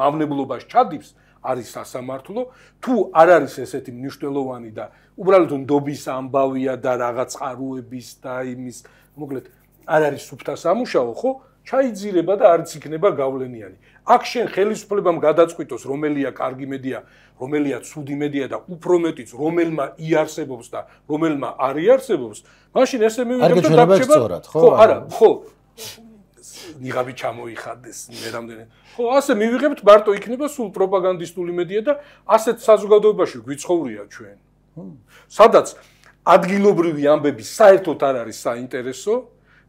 მავნებლობას ჩადებს, არის სასამართლო, თუ არ არის ესეთი მნიშვნელოვანი და უბრალოდ ნდობის ამბავია და რაღაც წყაროების და იმის, მოკლედ არ არის სუფთა სამუშაო, ხო? ჩაიძირება და არც იქნება გავლენიანი. აქ შენ ხელისუფლებამ გადაწყვიტოს, რომელია კარგი მედია, რომელია ცუდი მედია და უფრო მეტიც რომელმა იარსებობს და რომელმა არ იარსებობს, მაშინ ესე მივიღებ და დაგჭირდება. ხო, არა, ხო. ნიღაბი ჩამოიხადეს მე რამდენი. ხო, ასე მივიღებთ მარტო იქნება სულ პროპაგანდისტული მედია და ასეთ საზოგადოებაში გვიცხოვრია ჩვენ. სადაც ადგილობრივი ამბები საერთოდ არ არის საინტერესო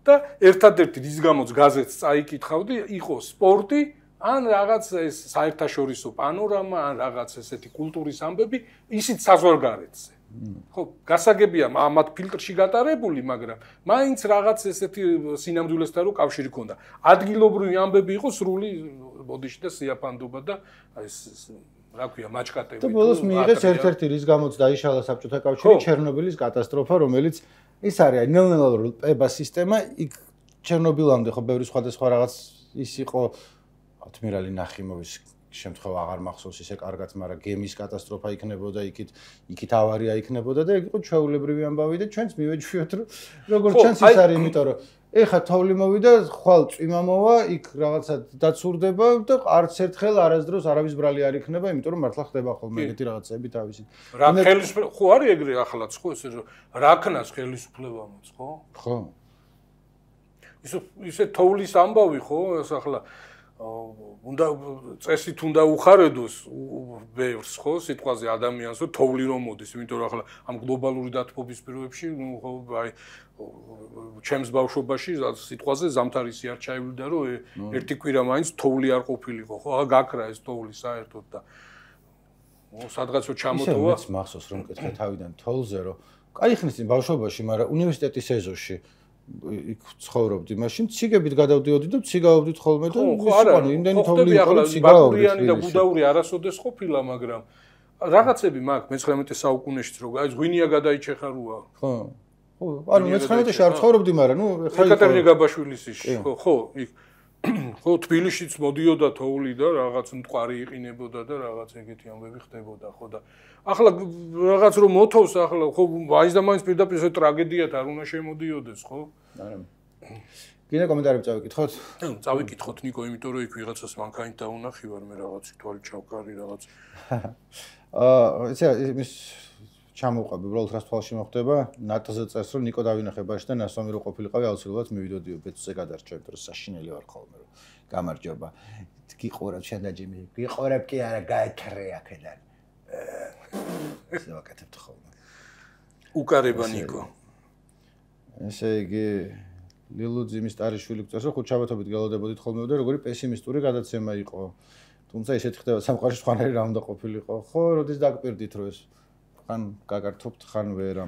და ერთადერთი რის გამოც გაზეთს წაიკითხავდი, იყო სპორტი, ან რაღაც ეს საერთაშორისო პანორამა, ან რაღაც ესეთი კულტურის ამბები, ისიც საზღვარგარეთზე. ხო, გასაგებია ამათ ფილტრში გატარებული, მაგრამ მაინც რაღაც ესეთი სინამდვილესთან რო კავშირი ქონდა. ადგილობრივი ამბები იყო სრული ბოდიში და სიაფანდობა და ეს რა ქვია, მაჭკატები. და ბოლოს მიიღეს ერთ-ერთი რის გამოც დაიშალა საბჭოთა კავშირი, ჩერნობილის კატასტროფა, რომელიც ის არის ნელ-ნელა პება სისტემა, იქ ჩერნობილამდე ხო ბევრი სხვადასხვა რაღაც ის იყო ადმირალი ნახიმოვის შემთხვევა აღარ მახსოვს ისე კარგად, მაგრამ გემის კატასტროფა იქნებოდა, იქით ავარია იქნებოდა და იქ იყო ჩვეულებრივი ამბავი და ჩვენც მივეჩვიოთ რომ როგორც ჩანს ის არის, იმიტომ რომ ეხა თოვლი მოვიდა, ხვალ წვიმა მოვა, იქ რაღაცა დაცურდება და არც ერთხელ არასდროს არავის ბრალი არ იქნება, იმიტომ რომ მართლა ხდება ხოლმე ეგეთი რაღაცები თავისი. რა ხელისუფლება ხო არის ეგრე ახალაც ხო ესე რომ რა ქნას ხელისუფლებამაც ხო? ხო. ისე თოვლის ამბავი ხო, ეს ახლა უნდა წესით უნდა უხარედოს ბევრს ხო სიტყვაზე ადამიანს რომ თოვლი რომ მოდის, იმიტომ რომ ახლა ამ გლობალური დათბობის პირობებში ხო აი ჩემს ბავშვობაში სიტყვაზე ზამთარისი არ ჩაივიდა რომ ერთი კვირა მაინც თოვლი არ ყოფილიყო ხო აღა გაქრა ეს თოვლი საერთოდ და სადღაც რომ ჩამოტოვა ისე მახსოვს რომ მკითხე თავიდან თოვლზე რომ კაი ხნის წინ ბავშვობაში, მაგრამ უნივერსიტეტის ეზოში იქ ცხოვრობდი, მაშინ ციგებით გადავდიოდი და ციგავდით ხოლმე და ანუ იმდენი თოვლი იყო რომ ციგავდი. ბაკურიანი და გუდაური არასოდეს ყოფილა, მაგრამ რაღაცები მაქვს მე-19 საუკუნეშიც რო აი ღვინია გადაიჩეხა როა. ხო. ხო, ანუ მე-19-ში არ ცხოვრობდი, მაგრამ ნუ ხა ეკატერინე გაბაშვილის ის ხო, იქ ხო თბილისშიც მოდიოდა თოვლი და რაღაც მტყარი იყინებოდა და რაღაც ეგეთი ამბები ხდებოდა ხო და ახლა რაღაც რომ მოთოვს ახლა ხო მაინც და მაინც პირდაპირ ეს ტრაგედიად არ უნდა შემოდიოდეს ხო? არა. გინდა კომენტარები წავიკითხოთ? წავიკითხოთ ნიკო, იმიტომ რომ იქ ვიღაცას მანქანით დაუნახი ვარ მე რაღაცი თვალი ჩავკარი რაღაც. ესე იმის ჩამოვყავ, უბრალოდ რას თვალში მოხდება, ნატოზე წერს რომ ნიკო დავინახებაში და ნასვამი რო ყოფილიყავი, აუცილებლად მივიდოდიო ბეწზე გადარჩა, იმიტომ რომ საშინელი ვარ ხოლმე რომ გამარჯობა. გიყურებ შენ და ჯიმი, გიყურებ კი არა, გაეთრე აქედან. ესე ვაკეთებთ ხოლმე. უკარება ნიკო. ესე იგი ლილუძიმის ტარიშვილი გწერს რომ ხუთშაბათობით გელოდებოდით ხოლმე და როგორი პესიმისტური გადაცემა იყო. თუმცა ისეთი ხდება სამყაროში სხვანაირი რა უნდა ყოფილიყო. ხო, როდის დაგპირდით რომ ეს ხან გაგართობთ, ხან ვერა.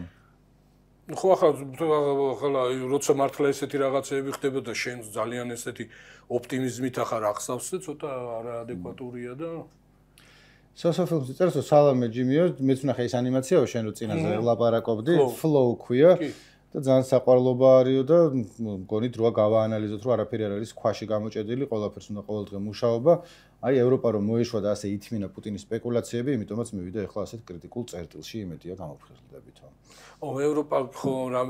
ხო, ახლა როცა მართლა ესეთი რაღაცები ხდება და შენ ძალიან ესეთი ოპტიმიზმით ახარ ახსავს და ცოტა არაადეკვატურია და სოციოფილმში წერს რომ სალამე ჯიმიო, მეც ვნახე ეს ანიმაციაო შენ რო წინაზე ვლაპარაკობდი, flow ქვია. და ძალიან საყვარლობა არისო და მგონი დროა გავაანალიზოთ რომ არაფერი არ არის ქვაში გამოჭედილი, ყველაფერს უნდა ყოველდღე მუშაობა. აი ევროპა რომ მოეშვა და ასე ითმინა პუტინის სპეკულაციები, იმიტომაც მივიდა ახლა ასეთ კრიტიკულ წერტილში, იმედია გამოფხიზლდებითო.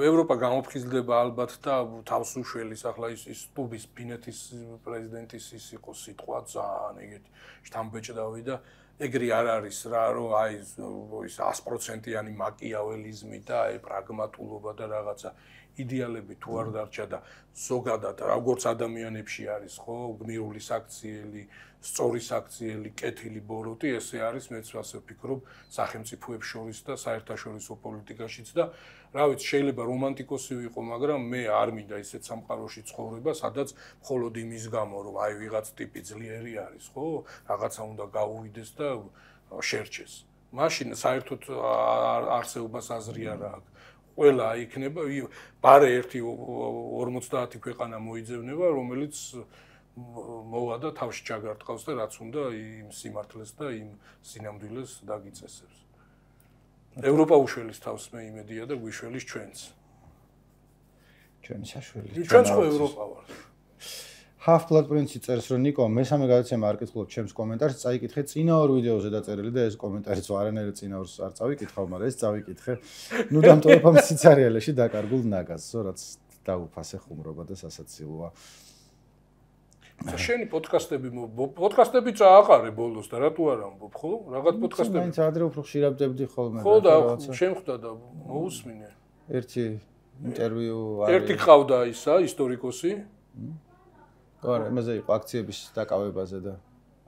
ევროპა გამოფხიზლდება ალბათ და თავს უშველის ახლა ის ტუბის ფინეთის პრეზიდენტის ის იყო სიტყვა ძალიან ეგეთი შთამბეჭდავი და ეგრე არ არის რა, რომ აი ის 100%-იანი მაკიაველიზმი და აი პრაგმატულობა და რაღაცა იდეალები თუ არ დარჩა და ზოგადად როგორც ადამიანებში არის ხო გმირული საქციელი, სწორი საქციელი, კეთილი ბოროტი, ესე არის მეც ასე ვფიქრობ სახელმწიფოებს შორის და საერთაშორისო პოლიტიკაშიც და რა ვიცი შეიძლება რომანტიკოსი ვიყო, მაგრამ მე არ მინდა ისეთ სამყაროში ცხოვრება, სადაც მხოლოდ იმის გამო რომ აი ვიღაც ტიპი ძლიერი არის, ხო? რაღაცა უნდა გაუვიდეს და შერჩეს. მაშინ საერთოდ არსებობას აზრი არ აქვს. ყველა იქნება პარე 1-50 ქვეყანა მოიძებნება, რომელიც მოვა და თავში ჩაგარტყავს და რაც უნდა იმ სიმართლეს და იმ სინამდვილეს დაგიწესებს. ევროპა უშველის თავს მე იმედია და გვიშველის ჩვენც. ჩვენი საშველი. ჩვენც ხო ევროპა ვარ. Half-Blood Prince წერს რომ ნიკო მესამე გადაცემა არ კითხულობ ჩემს კომენტარს, წაიკითხე წინა ორ ვიდეოზე დაწერილი და ეს კომენტარიც არანაირად წინა ორს არ წავიკითხავ, მაგრამ ეს წავიკითხე. ნუ დამტოვებამ სიცარიელეში დაკარგულ ნაგაზს, რაც დაუფასე ხუმრობა და სასაცილოა. შენი პოდკასტები წააყარე ბოლოს და რატო არ ამბობ, ხო? რაღაც პოდკასტები. მაინც ადრე უფრო ხშირავდებდი ხოლმე. ხო და შემხვდა და მოусმინე. ერთი ინტერვიუ არის. ერთი ყავდა ისა ისტორიკოსი. გორე, იმაზე იყო აქციების დაკავებაზე და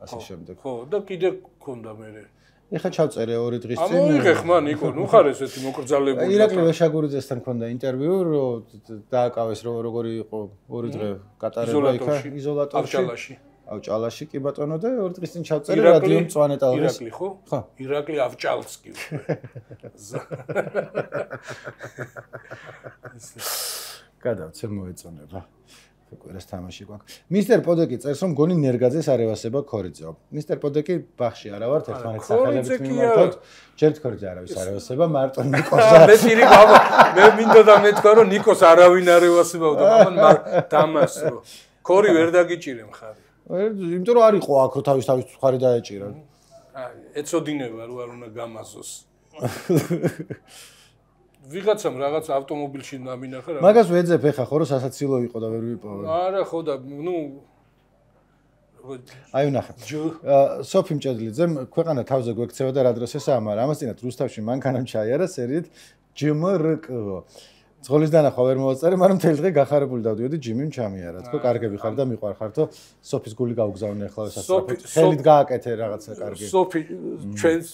ასე შემდეგ. ხო, და კიდე გქონდა მე. ეხა ჩავწერე 2 დღის წინ. ამოიღე ხმა ნიკო, ნუ ხარ ესეთი მოკრძალებული. ირაკლი ვეშაგურიძესთან მქონდა ინტერვიუ, რომ დააკავეს როგორი იყო 2 დღე გატარება იქა იზოლატორში. ავჭალაში კი ბატონო და 2 დღის წინ ჩავწერე რადიო მწვანე ტალღის. ირაკლი ხო? ხო. ირაკლი ავჭალსკი. გადავცე მოეწონება. კვირას თამაში გვაქვს. მისტერ პოდეკი წერს რომ გონი ნერგაძეს არ ევასება ქორიძეო. მისტერ პოდეკი ბახში არა ვართ ერთმანეთს სახელებით მიმართავთ. ჯერ ქორიძე არავის არ ევასება, მარტო ნიკოსა. მე პირი გავა, მე მინდოდა მეთქვა რომ ნიკოს არავინ არ ევასებავდა, მაგრამ დამას რომ ქორი ვერ დაგიჭირე მხარი. იმიტომ რომ არ იყო აქ რომ თავის მხარი დაეჭირა. აი, ეწოდინება რომ არ უნდა გამაზოს. ვიღაცამ რაღაც ავტომობილში დამინახა რა. მაგას ვეძებ ეხა ხო რომ სასაცილო იყო და ვერ ვიპოვე. არა ხო და ნუ აი ვნახე. სოფი მჭედლიძემ ქვეყანა თავზე გვექცევა და რა დროს ესაა, მაგრამ ამას წინათ რუსთავში მანქანამ ჩაიარა სერიით ჯმრკ. ძღოლის დანახვა ვერ მოვაწერე, მაგრამ მთელი დღე გახარებული დავდიოდი ჯიმიმ ჩამიარა. თქო კარგები ხარ და მიყვარ ხართო სოფის გული გაუგზავნე ახლა სასწრაფოდ. ხელით გააკეთე რაღაცა კარგი. სოფი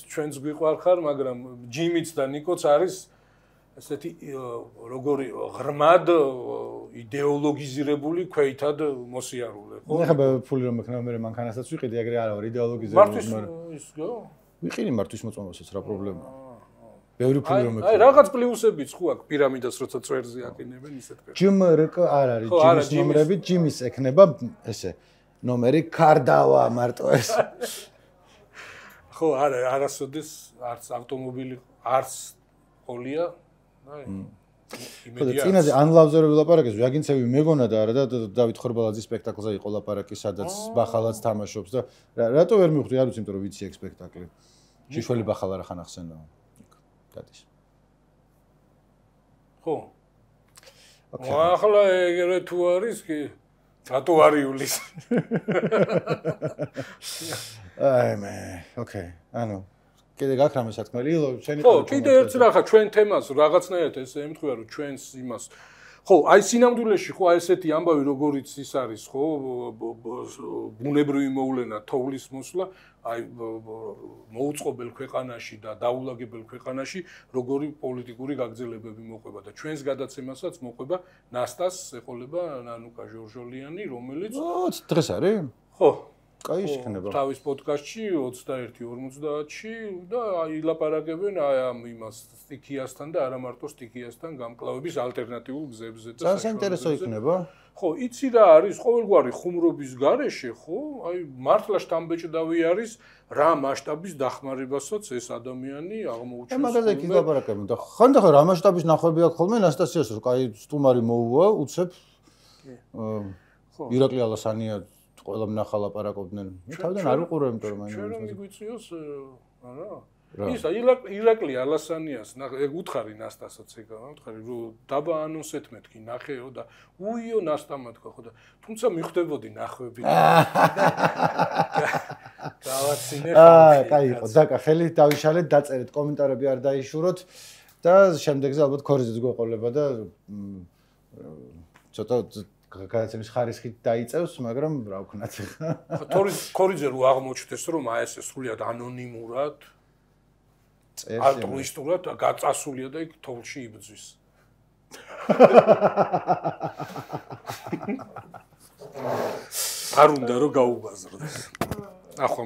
ჩვენს გვიყვარ ხარ, მაგრამ ჯიმიც და ნიკოც არის ესეთი როგორი ღრმად იდეოლოგიზირებული ქვეითად მოსიარულე, ხო? ეხლა ფული რომ მექნა მე მანქანასაც ვიყიდი, ეგრე არა ვარ იდეოლოგიზირებული. მართვის ისგო? ვიყინი მართვის მოწმობასაც რა პრობლემაა? ბევრი ფული რომ მექნა. აი რაღაც პლუსებიც ხო აქვს პირამიდას როცა წვერზე აკინებენ ისეთ კეთილ. ჯმრკ არ არის ჯიმის ნომრები, ჯიმის ექნება ესე ნომერი კარდავა მარტო ეს. ხო, არა, არასოდეს არც ავტომობილი არც ყოლია წინაზე ანლავზე რო ვილაპარაკეს, ვიაგინცევი მეგონა და არა და დავით ხორბალაძის სპექტაკლზე იყო ლაპარაკი, სადაც ბახალაც თამაშობს და რატო ვერ მივხვდი, არ ვიცი, იმიტომ რომ ვიცი ეგ სპექტაკლი. შიშველი ბახალა რა ხან ახსენდა. გადის. ხო. ახლა ეგრე თუ არის კი რატო არ იulis? აი მე, ოკეი, ანუ კიდე გაქრამე სათქმელი, შენი ხო, კიდე ერთ რახა ჩვენ თემას რაღაცნაირად ესე ემთხვევა რომ ჩვენს იმას ხო, აი სინამდვილეში ხო აი ესეთი ამბავი როგორიც ის არის ხო, ბუნებრივი მოვლენა თოვლის მოსვლა, აი მოუწყობელ ქვეყანაში და დაულაგებელ ქვეყანაში როგორი პოლიტიკური გაგრძელებები მოყვება და ჩვენს გადაცემასაც მოყვება ნასტას ეყოლება ნანუკა ჟორჟოლიანი, რომელიც დღეს არის? ხო კაი შეხნება. თავის პოდკასტში 21:50-ში და ილაპარაკებენ აი ამ იმას სტიქიასთან და არა მარტო სტიქიასთან გამკლავების ალტერნატიულ გზებზე და ძალიან საინტერესო იქნება. ხო, იცი რა არის ყოველგვარი ხუმრობის გარეშე, ხო? აი მართლა შთამბეჭდავი არის რა მასშტაბის დახმარებასაც ეს ადამიანი აღმოუჩენს. მაგაზე იქ ილაპარაკებენ და ხანდახან რა მასშტაბის ნახვები აქვს ხოლმე ნასტასიას რომ კაი სტუმარი მოუვა, უცებ ირაკლი ალასანია ყველა მნახა ლაპარაკობდნენ. მე თავიდან არ უყურე, იმიტომ რომ ჩვენ რომ მიგვიწიოს, არა. ისა ირაკლი ალასანიას ეგ უთხარი ნასტასაც ეგ უთხარი რომ დაბა ანონსეთ მეთქი ნახეო და უიო ნასტამა თქვა ხო და თუმცა მიხვდებოდი ნახვები გავაცინე კაი იყო დაკა ხელი დავიშალეთ დაწერეთ კომენტარები არ დაიშუროთ და შემდეგზე ალბათ ქორიზეც გვეყოლება და ცოტა გადაცემის ხარისხით დაიწევს მაგრამ რა ვქნათ ხა ქორიზე რო აღმოჩნდეს რომ აი ეს სრულიად ანონიმურად ალტრუისტულად გაწასულია და იქ თოლში იბძვის. არ უნდა რომ გაუბაზრდეს. ახლა